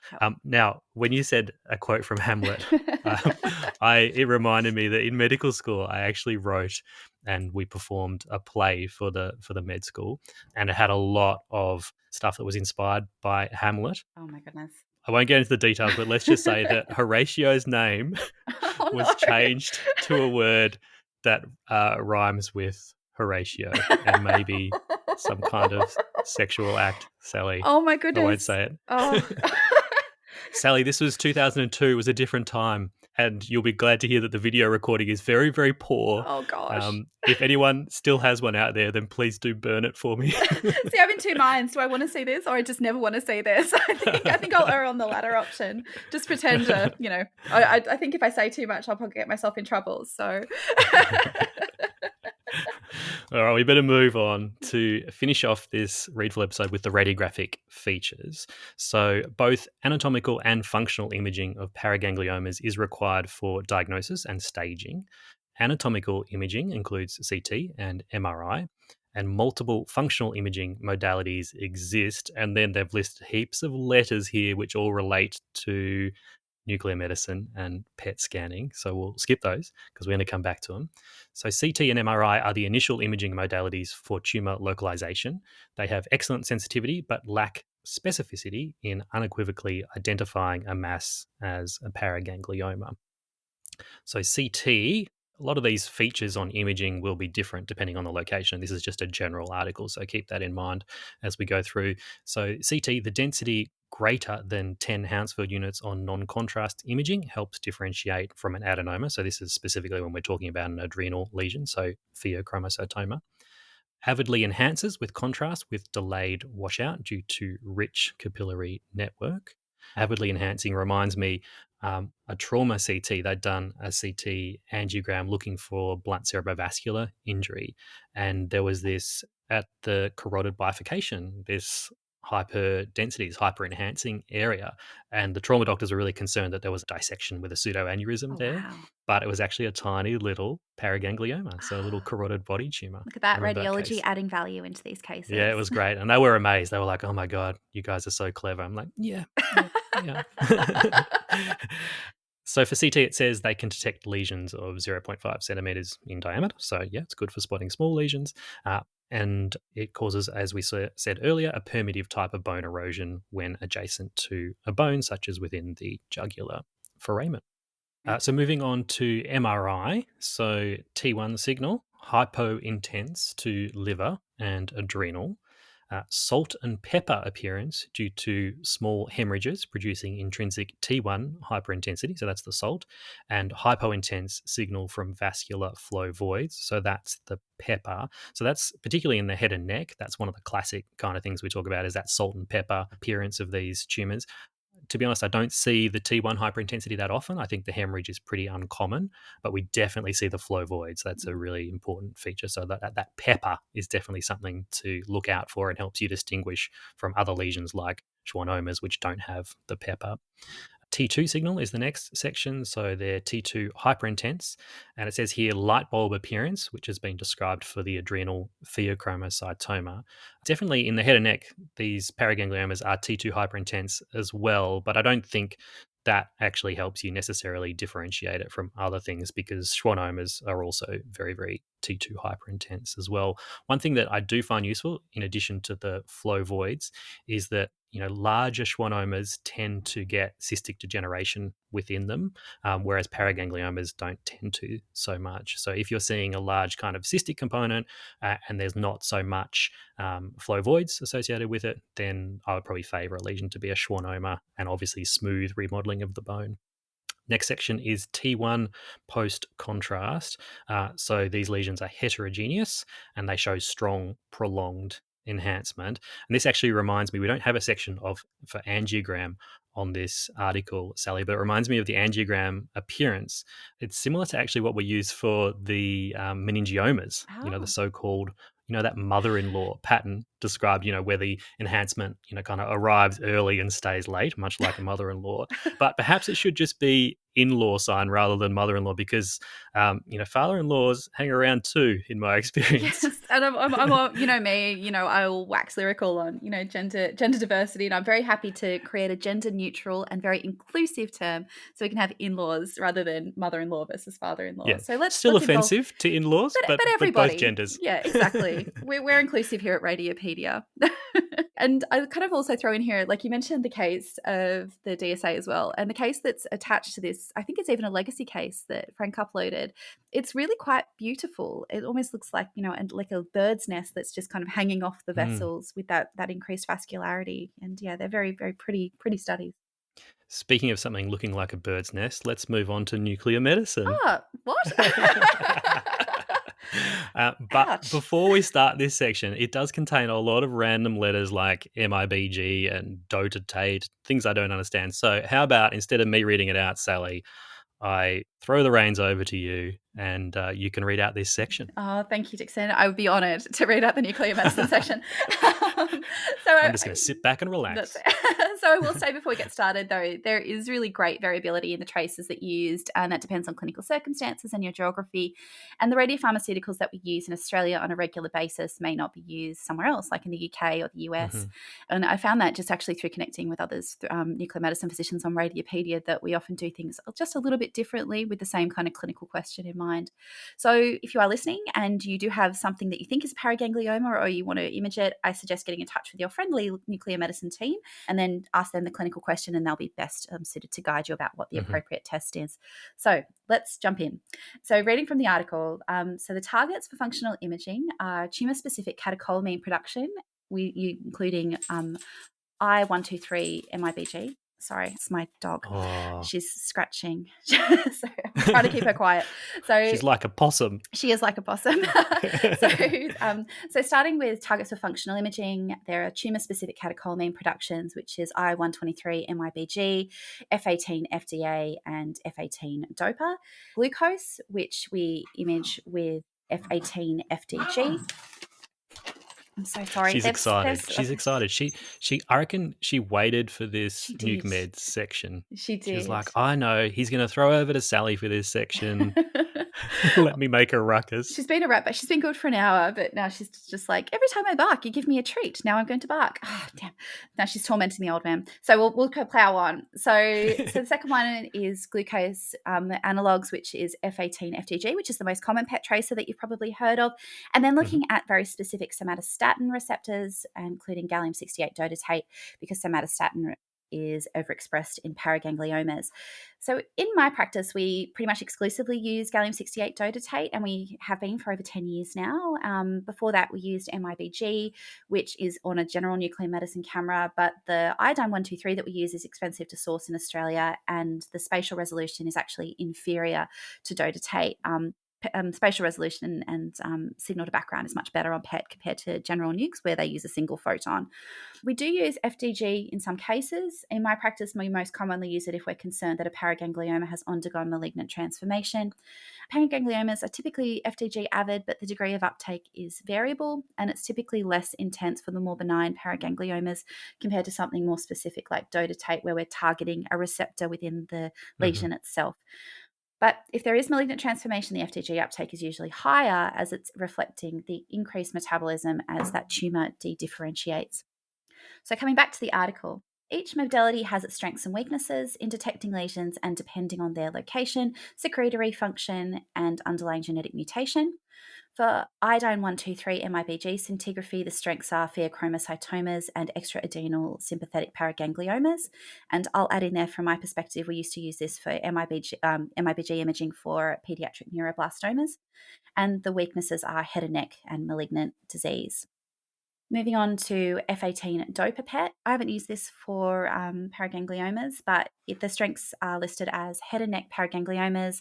Now, when you said a quote from Hamlet, um, it reminded me that in medical school I actually wrote and we performed a play for the med school, and it had a lot of stuff that was inspired by Hamlet. Oh my goodness. I won't get into the details, but let's just say that Horatio's name Oh was no. changed to a word that rhymes with Horatio and maybe some kind of sexual act. Sally, Oh my I won't goodness. say Oh. it. Sally, this was 2002. It was a different time. And you'll be glad to hear that the video recording is very, very poor. Oh gosh. If anyone still has one out there, then please do burn it for me. See, I'm in two minds. Do I want to see this or I just never want to see this? I think I'll err on the latter option. Just pretend to, I think if I say too much, I'll probably get myself in trouble. So All right, we better move on to finish off this Readful episode with the radiographic features. So, both anatomical and functional imaging of paragangliomas is required for diagnosis and staging. Anatomical imaging includes CT and MRI, and multiple functional imaging modalities exist. And then they've listed heaps of letters here which all relate to nuclear medicine and PET scanning. So we'll skip those because we're going to come back to them. So CT and MRI are the initial imaging modalities for tumor localization. They have excellent sensitivity but lack specificity in unequivocally identifying a mass as a paraganglioma. So CT, a lot of these features on imaging will be different depending on the location. This is just a general article, so keep that in mind as we go through. So CT, the density greater than 10 Hounsfield units on non-contrast imaging helps differentiate from an adenoma. So this is specifically when we're talking about an adrenal lesion, so pheochromocytoma. Avidly enhances with contrast with delayed washout due to rich capillary network. Avidly enhancing reminds me, a trauma CT. They'd done a CT angiogram looking for blunt cerebrovascular injury, and there was this at the carotid bifurcation, this hyperdensity, this hyper-enhancing area, and the trauma doctors were really concerned that there was a dissection with a pseudoaneurysm Oh, there, wow. but it was actually a tiny little paraganglioma, so a little Ah, carotid body tumor. look at I that remember that radiology case. adding value into these Yeah, it cases. was great. And they were amazed. They were like, "Oh my God, you guys are so clever." I'm like, "Yeah, yeah, yeah." So for CT, it says they can detect lesions of 0.5 centimeters in diameter. So yeah, it's good for spotting small lesions. Uh, and it causes, as we said earlier, a permittive type of bone erosion when adjacent to a bone, such as within the jugular foramen. So moving on to MRI, so T1 signal, hypointense to liver and adrenal. Salt and pepper appearance due to small hemorrhages producing intrinsic T1 hyperintensity, so that's the salt, and hypointense signal from vascular flow voids, so that's the pepper. So that's particularly in the head and neck. That's one of the classic kind of things we talk about is that salt and pepper appearance of these tumors. To be honest, I don't see the T1 hyperintensity that often. I think the hemorrhage is pretty uncommon, but we definitely see the flow voids. That's a really important feature. So that pepper is definitely something to look out for and helps you distinguish from other lesions like schwannomas, which don't have the pepper. T2 signal is the next section. So they're T2 hyperintense. And it says here light bulb appearance, which has been described for the adrenal pheochromocytoma. Definitely in the head and neck, these paragangliomas are T2 hyperintense as well. But I don't think that actually helps you necessarily differentiate it from other things because schwannomas are also very, very T2 hyperintense as well. One thing that I do find useful, in addition to the flow voids, is that larger schwannomas tend to get cystic degeneration within them, whereas paragangliomas don't tend to so much. So if you're seeing a large kind of cystic component and there's not so much flow voids associated with it, then I would probably favour a lesion to be a schwannoma and obviously smooth remodeling of the bone. Next section is T1 post contrast. So these lesions are heterogeneous and they show strong, prolonged enhancement. And this actually reminds me, we don't have a section for angiogram on this article, Sally, but it reminds me of the angiogram appearance. It's similar to actually what we use for the meningiomas, the Oh. so-called, that mother-in-law pattern described, where the enhancement, kind of arrives early and stays late, much like a mother-in-law. But perhaps it should just be in-law sign rather than mother-in-law because, father-in-laws hang around too, in my experience. Yes, and I'm me, I'll wax lyrical on, gender diversity, and I'm very happy to create a gender neutral and very inclusive term so we can have in-laws rather than mother-in-law versus father-in-law. Yeah, So let's still involve, offensive to in-laws, but but both everybody. genders. Yeah, exactly. We're inclusive here at Radiopedia. And I kind of also throw in here, like you mentioned the case of the DSA as well, and the case that's attached to this, I think it's even a legacy case that Frank uploaded. It's really quite beautiful. It almost looks like, and like a bird's nest that's just kind of hanging off the vessels with that increased vascularity. And yeah, they're very, very pretty studies. Speaking of something looking like a bird's nest, let's move on to nuclear medicine. Ah, what? But Ouch. before we start this section, it does contain a lot of random letters like MIBG and dotatate, things I don't understand. So how about instead of me reading it out, Sally, I throw the reins over to you and you can read out this section. Oh, thank you, Dixon. I would be honoured to read out the nuclear medicine section. I'm just going to sit back and relax. So I will say before we get started, though, there is really great variability in the traces that you used, and that depends on clinical circumstances and your geography. And the radiopharmaceuticals that we use in Australia on a regular basis may not be used somewhere else, like in the UK or the US. Mm-hmm. And I found that just actually through connecting with others, nuclear medicine physicians on Radiopedia, that we often do things just a little bit differently with the same kind of clinical question in mind. So if you are listening and you do have something that you think is a paraganglioma or you want to image it, I suggest getting in touch with your friendly nuclear medicine team and then ask them the clinical question, and they'll be best suited to guide you about what the appropriate test is. So let's jump in. So reading from the article, so the targets for functional imaging are tumor-specific catecholamine production, including I123 MIBG, Sorry, it's my dog. Oh, She's scratching. So I'm trying to keep her quiet. So she's like a possum. she is like a possum. so, so starting with targets for functional imaging, there are tumor-specific catecholamine productions, which is I-123 MIBG, F18 FDA, and F18 DOPA. Glucose, which we image with F18 FDG. I'm so sorry. She's excited. There's She's excited. I reckon she waited for this She nuke did. meds section. She She was did. like, I know he's going to throw over to Sally for this section. Let me make a ruckus. She's been a rat, but she's been good for an hour. But now she's just like, every time I bark, you give me a treat. Now I'm going to bark. Oh, damn. Now she's tormenting the old man. So we'll plow on. So the second one is glucose analogs, which is F18 FTG, which is the most common PET tracer that you've probably heard of. And then looking at very specific somatostatin receptors, including gallium-68 dotatate, because somatostatin is overexpressed in paragangliomas. So in my practice, we pretty much exclusively use gallium-68 dotatate, and we have been for over 10 years now. Before that, we used MIBG, which is on a general nuclear medicine camera, but the iodine-123 that we use is expensive to source in Australia, and the spatial resolution is actually inferior to dotatate. Spatial resolution and signal to background is much better on PET compared to general nukes, where they use a single photon. We do use FDG in some cases. In my practice, we most commonly use it if we're concerned that a paraganglioma has undergone malignant transformation. Paragangliomas are typically FDG avid, but the degree of uptake is variable, and it's typically less intense for the more benign paragangliomas compared to something more specific like dotatate, where we're targeting a receptor within the lesion itself. But if there is malignant transformation, the FDG uptake is usually higher, as it's reflecting the increased metabolism as that tumour dedifferentiates. So coming back to the article, each modality has its strengths and weaknesses in detecting lesions and depending on their location, secretory function, and underlying genetic mutation. For iodine-123 MIBG scintigraphy, the strengths are pheochromocytomas and extraadenal sympathetic paragangliomas. And I'll add in there, from my perspective, we used to use this for MIBG imaging for pediatric neuroblastomas. And the weaknesses are head and neck and malignant disease. Moving on to F18 DOPA PET. I haven't used this for paragangliomas, but the strengths are listed as head and neck paragangliomas,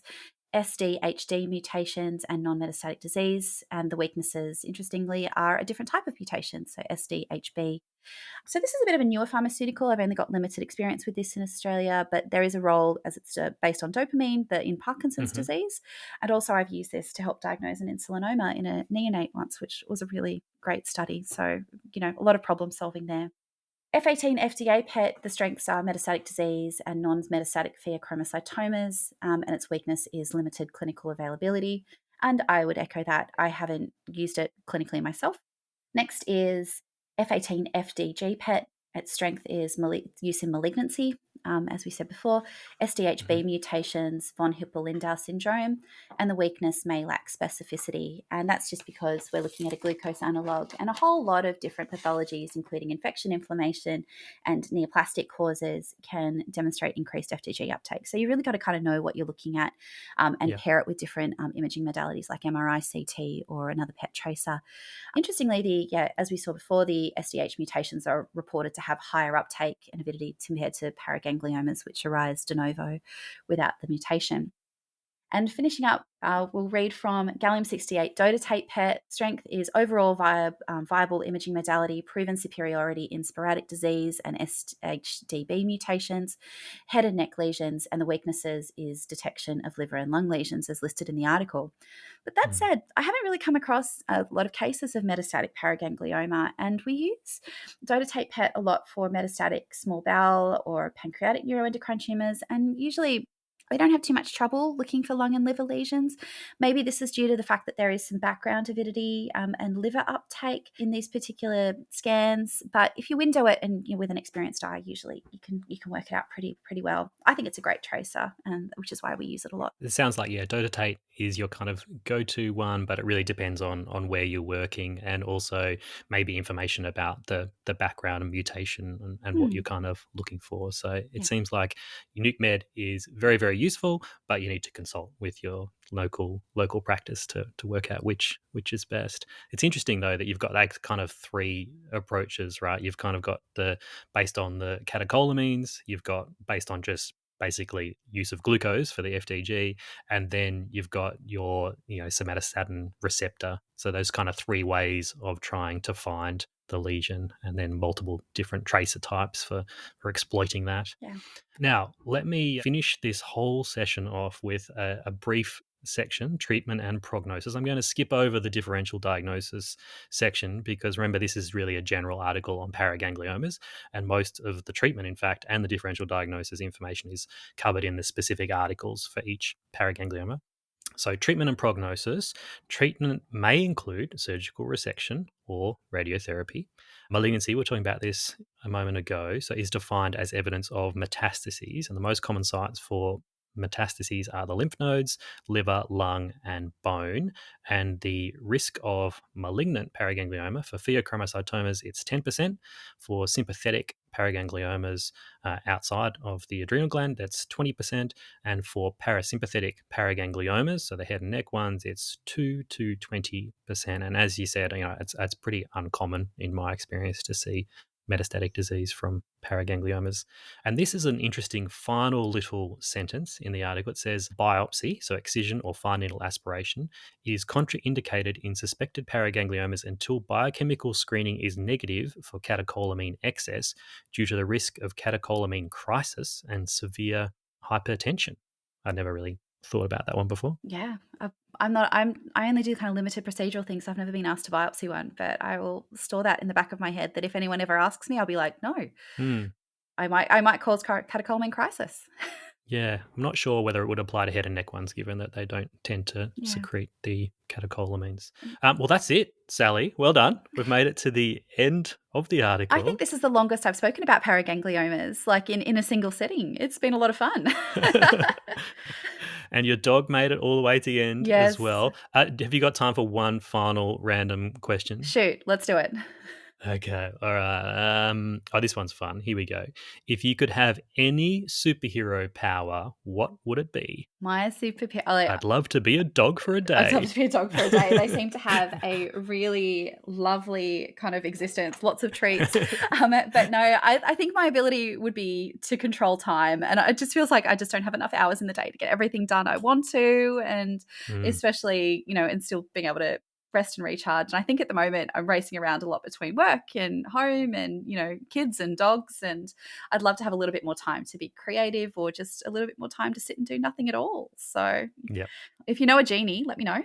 SDHD mutations, and non-metastatic disease. And the weaknesses, interestingly, are a different type of mutation, so SDHB. So this is a bit of a newer pharmaceutical. I've only got limited experience with this in Australia, but there is a role, as it's based on dopamine, in Parkinson's disease. And also I've used this to help diagnose an insulinoma in a neonate once, which was a really great study. So, a lot of problem solving there. F18 FDA PET, the strengths are metastatic disease and non-metastatic pheochromocytomas, and its weakness is limited clinical availability. And I would echo that. I haven't used it clinically myself. Next is F18 FDG PET. Its strength is use in malignancy, as we said before, SDHB mutations, von Hippel-Lindau syndrome, and the weakness may lack specificity. And that's just because we're looking at a glucose analog, and a whole lot of different pathologies, including infection, inflammation, and neoplastic causes, can demonstrate increased FDG uptake. So you really got to kind of know what you're looking at and pair it with different imaging modalities like MRI, CT, or another PET tracer. Interestingly, as we saw before, the SDH mutations are reported to have higher uptake and avidity compared to paragangliomas, which arise de novo without the mutation. And finishing up, we'll read from gallium-68 dotatate PET. Strength is overall viable imaging modality, proven superiority in sporadic disease and SHDB mutations, head and neck lesions, and the weaknesses is detection of liver and lung lesions as listed in the article. But that said, I haven't really come across a lot of cases of metastatic paraganglioma, and we use dotatate PET a lot for metastatic small bowel or pancreatic neuroendocrine tumors, and usually we don't have too much trouble looking for lung and liver lesions. Maybe this is due to the fact that there is some background avidity and liver uptake in these particular scans. But if you window it and with an experienced eye, usually you can work it out pretty well. I think it's a great tracer, and which is why we use it a lot. It sounds like, dotatate is your kind of go-to one, but it really depends on where you're working, and also maybe information about the background and mutation and what you're kind of looking for. So it seems like Nuke Med is very, very useful, but you need to consult with your local practice to work out which is best. It's interesting though that you've got like kind of three approaches, right? You've kind of got the based on the catecholamines, you've got based on just basically use of glucose for the FDG, and then you've got your somatostatin receptor. So those kind of three ways of trying to find the lesion, and then multiple different tracer types for exploiting that. Yeah. Now, let me finish this whole session off with a brief section, treatment and prognosis. I'm going to skip over the differential diagnosis section because remember, this is really a general article on paragangliomas, and most of the treatment, in fact, and the differential diagnosis information is covered in the specific articles for each paraganglioma. So treatment and prognosis. Treatment may include surgical resection or radiotherapy. Malignancy, we were talking about this a moment ago, so is defined as evidence of metastases, and the most common sites for metastases are the lymph nodes, liver, lung, and bone. And the risk of malignant paraganglioma for pheochromocytomas, it's 10%. For sympathetic paragangliomas outside of the adrenal gland, that's 20%. And for parasympathetic paragangliomas, so the head and neck ones, it's 2 to 20%. And as you said, it's pretty uncommon in my experience to see metastatic disease from paragangliomas. And this is an interesting final little sentence in the article. It says biopsy, so excision or fine needle aspiration, is contraindicated in suspected paragangliomas until biochemical screening is negative for catecholamine excess due to the risk of catecholamine crisis and severe hypertension. I'd never really thought about that one before. Yeah. I only do kind of limited procedural things. So I've never been asked to biopsy one, but I will store that in the back of my head that if anyone ever asks me, I'll be like, no, I might cause catecholamine crisis. Yeah, I'm not sure whether it would apply to head and neck ones, given that they don't tend to secrete the catecholamines. Well, that's it, Sally. Well done. We've made it to the end of the article. I think this is the longest I've spoken about paragangliomas, like in a single setting. It's been a lot of fun. And your dog made it all the way to the end as well. Have you got time for one final random question? Shoot, let's do it. Okay, all right. This one's fun. Here we go. If you could have any superhero power, what would it be? My superpower. I'd love to be a dog for a day. I'd love to be a dog for a day. They seem to have a really lovely kind of existence, lots of treats. But no, I think my ability would be to control time. And it just feels like I just don't have enough hours in the day to get everything done I want to. And especially, and still being able to rest and recharge. And I think at the moment I'm racing around a lot between work and home and, kids and dogs. And I'd love to have a little bit more time to be creative or just a little bit more time to sit and do nothing at all. So if you know a genie, let me know.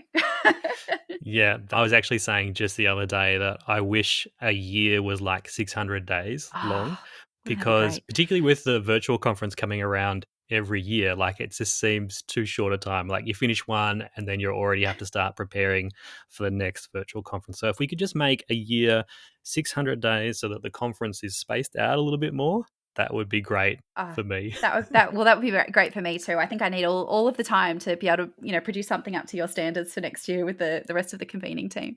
Yeah, I was actually saying just the other day that I wish a year was like 600 days long, because particularly with the virtual conference coming around every year, like it just seems too short a time. Like you finish one and then you already have to start preparing for the next virtual conference. So if we could just make a year 600 days so that the conference is spaced out a little bit more, that would be great for me. That would be great for me too. I think I need all of the time to be able to, produce something up to your standards for next year with the rest of the convening team.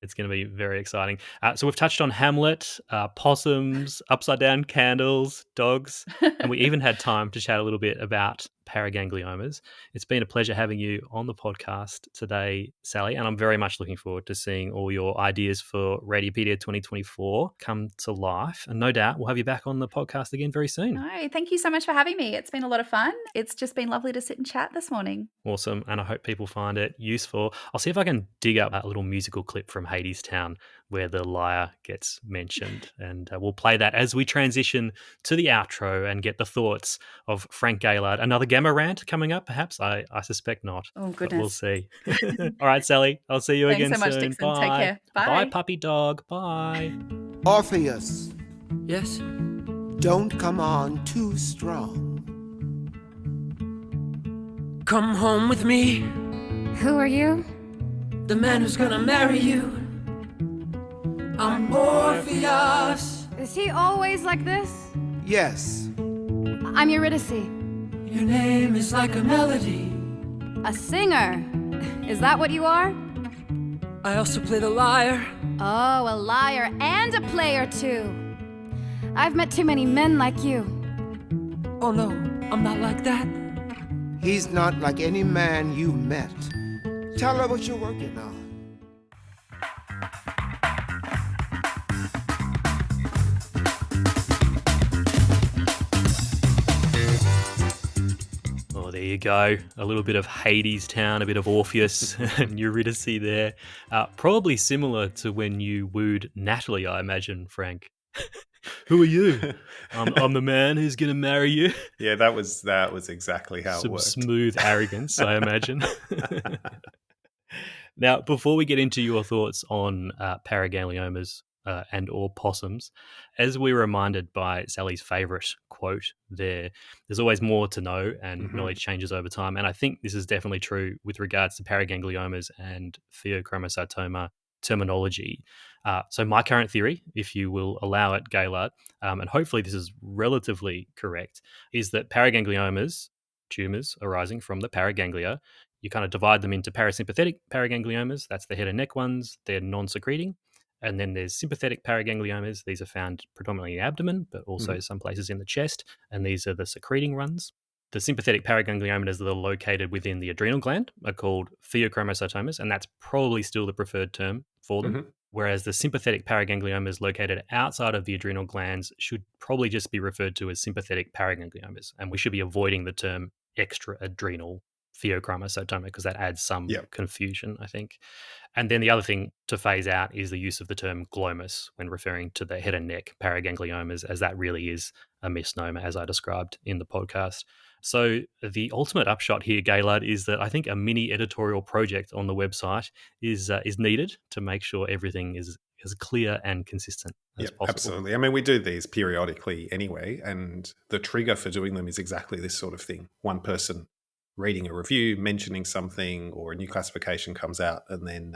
It's going to be very exciting. So we've touched on Hamlet, possums, upside down candles, dogs, and we even had time to chat a little bit about paragangliomas. It's been a pleasure having you on the podcast today, Sally, and I'm very much looking forward to seeing all your ideas for Radiopedia 2024 come to life. And no doubt we'll have you back on the podcast again very soon. No, thank you so much for having me. It's been a lot of fun. It's just been lovely to sit and chat this morning. Awesome. And I hope people find it useful. I'll see if I can dig up a little musical clip from Hadestown where the lyre gets mentioned. And we'll play that as we transition to the outro and get the thoughts of Frank Gaillard. Another Gamma rant coming up, perhaps? I suspect not. Oh, goodness. But we'll see. All right, Sally. I'll see you again soon. Thanks so much, Dixon. Bye. Take care. Bye. Bye, puppy dog. Bye. Orpheus, Yes? don't come on too strong. Come home with me, Who are you? the man who's gonna marry you. I'm Orpheus. Is he always like this? Yes, I'm Eurydice. Your name is like a melody. A singer. Is that what you are? I also play the lyre. Oh, a liar and a player too. I've met too many men like you. Oh no, I'm not like that. He's not like any man you've met. Tell her what you're working on. Oh, there you go. A little bit of Hades Town, a bit of Orpheus and Eurydice there. Probably similar to when you wooed Natalie, I imagine, Frank. Who are you? I'm the man who's going to marry you. Yeah, that was exactly how it Some worked. smooth arrogance, I imagine. Now, before we get into your thoughts on paragangliomas and or possums, as we were reminded by Sally's favourite quote there's always more to know and knowledge changes over time. And I think this is definitely true with regards to paragangliomas and pheochromocytoma terminology. So my current theory, if you will allow it, Gaylard, and hopefully this is relatively correct, is that paragangliomas, tumours arising from the paraganglia, you kind of divide them into parasympathetic paragangliomas, that's the head and neck ones, they're non-secreting. And then there's sympathetic paragangliomas. These are found predominantly in the abdomen, but also some places in the chest. And these are the secreting ones. The sympathetic paragangliomas that are located within the adrenal gland are called pheochromocytomas, and that's probably still the preferred term for them. Whereas the sympathetic paragangliomas located outside of the adrenal glands should probably just be referred to as sympathetic paragangliomas. And we should be avoiding the term extra-adrenal pheochromocytoma because that adds some confusion, I think. And then the other thing to phase out is the use of the term glomus when referring to the head and neck paragangliomas, as that really is a misnomer, as I described in the podcast. So the ultimate upshot here, Gaylard, is that I think a mini editorial project on the website is needed to make sure everything is as clear and consistent as possible. Absolutely. I mean, we do these periodically anyway, and the trigger for doing them is exactly this sort of thing. One person reading a review, mentioning something, or a new classification comes out, and then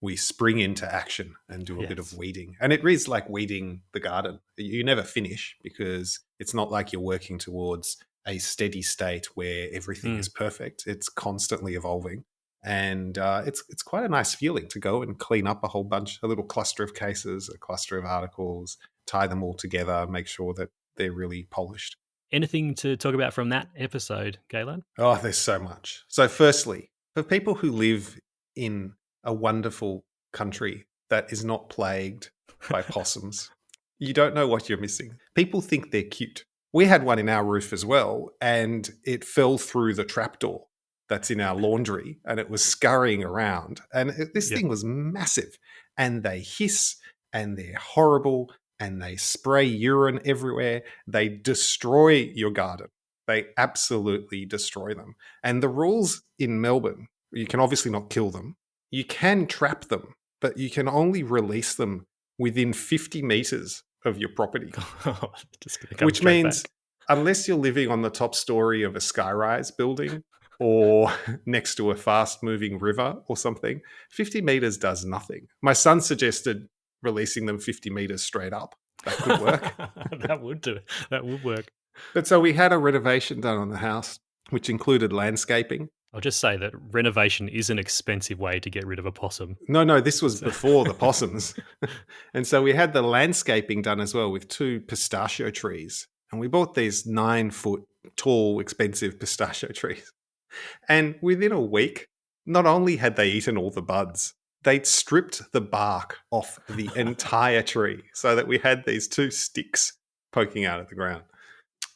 we spring into action and do a bit of weeding. And it is like weeding the garden. You never finish because it's not like you're working towards a steady state where everything is perfect. It's constantly evolving. And it's quite a nice feeling to go and clean up a little cluster of cases, a cluster of articles, tie them all together, make sure that they're really polished. Anything to talk about from that episode, Gaylard? Oh, there's so much. So firstly, for people who live in a wonderful country that is not plagued by possums, you don't know what you're missing. People think they're cute. We had one in our roof as well, and it fell through the trapdoor that's in our laundry, and it was scurrying around. And this thing was massive. And they hiss, and they're horrible, and they spray urine everywhere. They destroy your garden. They absolutely destroy them. And the rules in Melbourne, you can obviously not kill them. You can trap them, but you can only release them within 50 meters of your property. Which means unless you're living on the top story of a skyrise building or next to a fast-moving river or something, 50 meters does nothing. My son suggested releasing them 50 meters straight up. That could work. That would do it. That would work. But so we had a renovation done on the house, which included landscaping. I'll just say that renovation is an expensive way to get rid of a possum. No, this was before the possums. And so we had the landscaping done as well with 2 pistachio trees. And we bought these 9-foot tall, expensive pistachio trees. And within a week, not only had they eaten all the buds, they'd stripped the bark off the entire tree so that we had these 2 sticks poking out of the ground.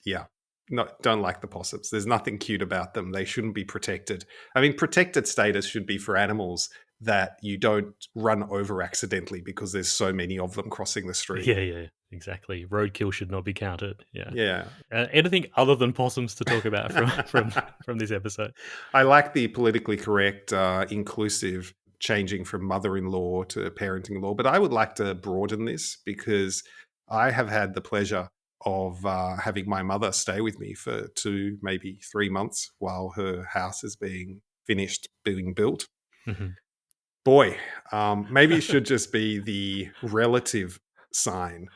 Yeah. No, don't like the possums. There's nothing cute about them. They shouldn't be protected. I mean, protected status should be for animals that you don't run over accidentally because there's so many of them crossing the street. Yeah, exactly. Roadkill should not be counted. Yeah. Anything other than possums to talk about from this episode? I like the politically correct, inclusive changing from mother-in-law to parenting-in-law, but I would like to broaden this because I have had the pleasure of having my mother stay with me for 2, maybe 3 months while her house is being finished being built. Boy, maybe it should just be the relative sign.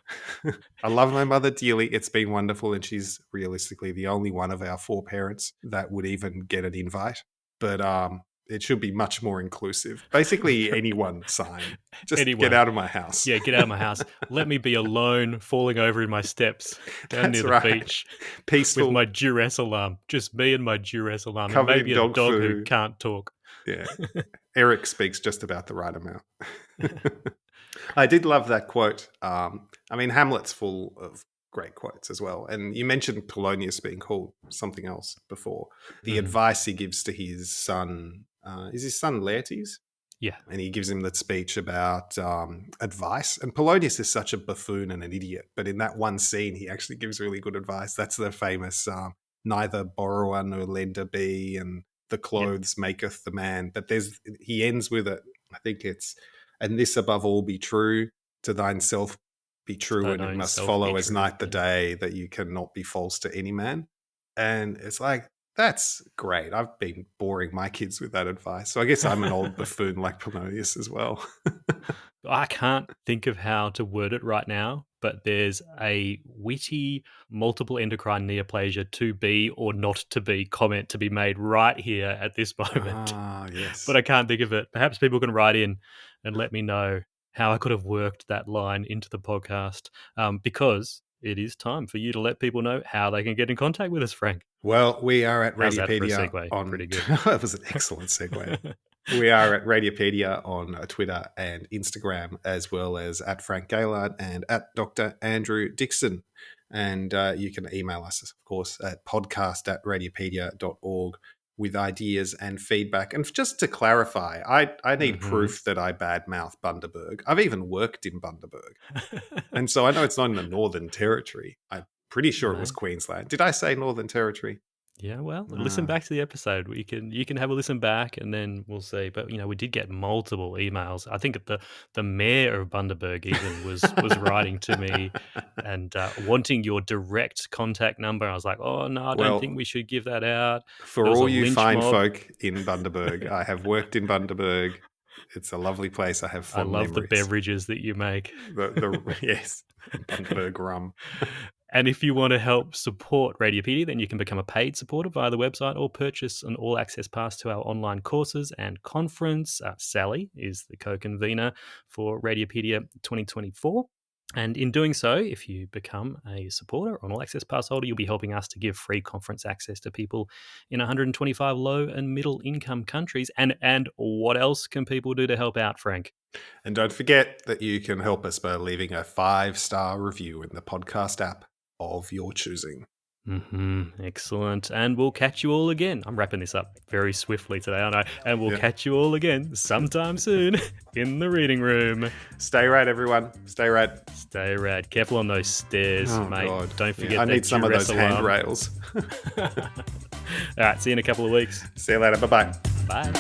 I love my mother dearly. It's been wonderful, and she's realistically the only one of our 4 parents that would even get an invite. but it should be much more inclusive. Basically, anyone sign. Just Anyone. get out of my house. Yeah, get out of my house. Let me be alone, falling over in my steps down That's near right. the beach Peaceful. with my duress alarm. Just me and my duress alarm. And Covered in maybe a dog dog who food. can't talk. Yeah. Eric speaks just about the right amount. I did love that quote. I mean, Hamlet's full of great quotes as well. And you mentioned Polonius being called something else before. The advice he gives to his son, is his son Laertes? Yeah. And he gives him that speech about advice. And Polonius is such a buffoon and an idiot. But in that one scene, he actually gives really good advice. That's the famous neither borrower nor lender be, and the clothes maketh the man. But he ends with it. I think it's, and this above all be true, to thine self be true, and it must follow as night the day, that you cannot be false to any man. And it's like, that's great. I've been boring my kids with that advice. So I guess I'm an old buffoon like Polonius as well. I can't think of how to word it right now, but there's a witty multiple endocrine neoplasia to be or not to be comment to be made right here at this moment. Ah, yes. But I can't think of it. Perhaps people can write in and let me know how I could have worked that line into the podcast, because it is time for you to let people know how they can get in contact with us, Frank. Well, we are at How's that for a Radiopedia segue? on... Pretty good. That was an excellent segue. We are at Radiopedia on Twitter and Instagram, as well as at Frank Gaylard and at Dr. Andrew Dixon. And you can email us, of course, at podcast@radiopedia.org with ideas and feedback. And just to clarify, I need proof that I badmouth Bundaberg. I've even worked in Bundaberg. And so I know it's not in the Northern Territory. I'm pretty sure it was Queensland. Did I say Northern Territory? Yeah, well, listen back to the episode. You can have a listen back, and then we'll see. But we did get multiple emails. I think the mayor of Bundaberg even was writing to me and wanting your direct contact number. I was like, oh no, I don't think we should give that out. For all you fine folk in Bundaberg, I have worked in Bundaberg. It's a lovely place. I have fond memories. I love the beverages that you make. Yes, Bundaberg rum. And if you want to help support Radiopedia, then you can become a paid supporter via the website or purchase an all-access pass to our online courses and conference. Sally is the co-convener for Radiopedia 2024. And in doing so, if you become a supporter or an all-access pass holder, you'll be helping us to give free conference access to people in 125 low and middle-income countries. And what else can people do to help out, Frank? And don't forget that you can help us by leaving a 5-star review in the podcast app of your choosing. Excellent. And we'll catch you all again. I'm wrapping this up very swiftly today, aren't I? And we'll catch you all again sometime soon in the reading room. Stay rad, everyone. Stay rad. Stay rad. Careful on those stairs, mate. God. Don't forget I need some of those handrails. All right. See you in a couple of weeks. See you later. Bye-bye. Bye.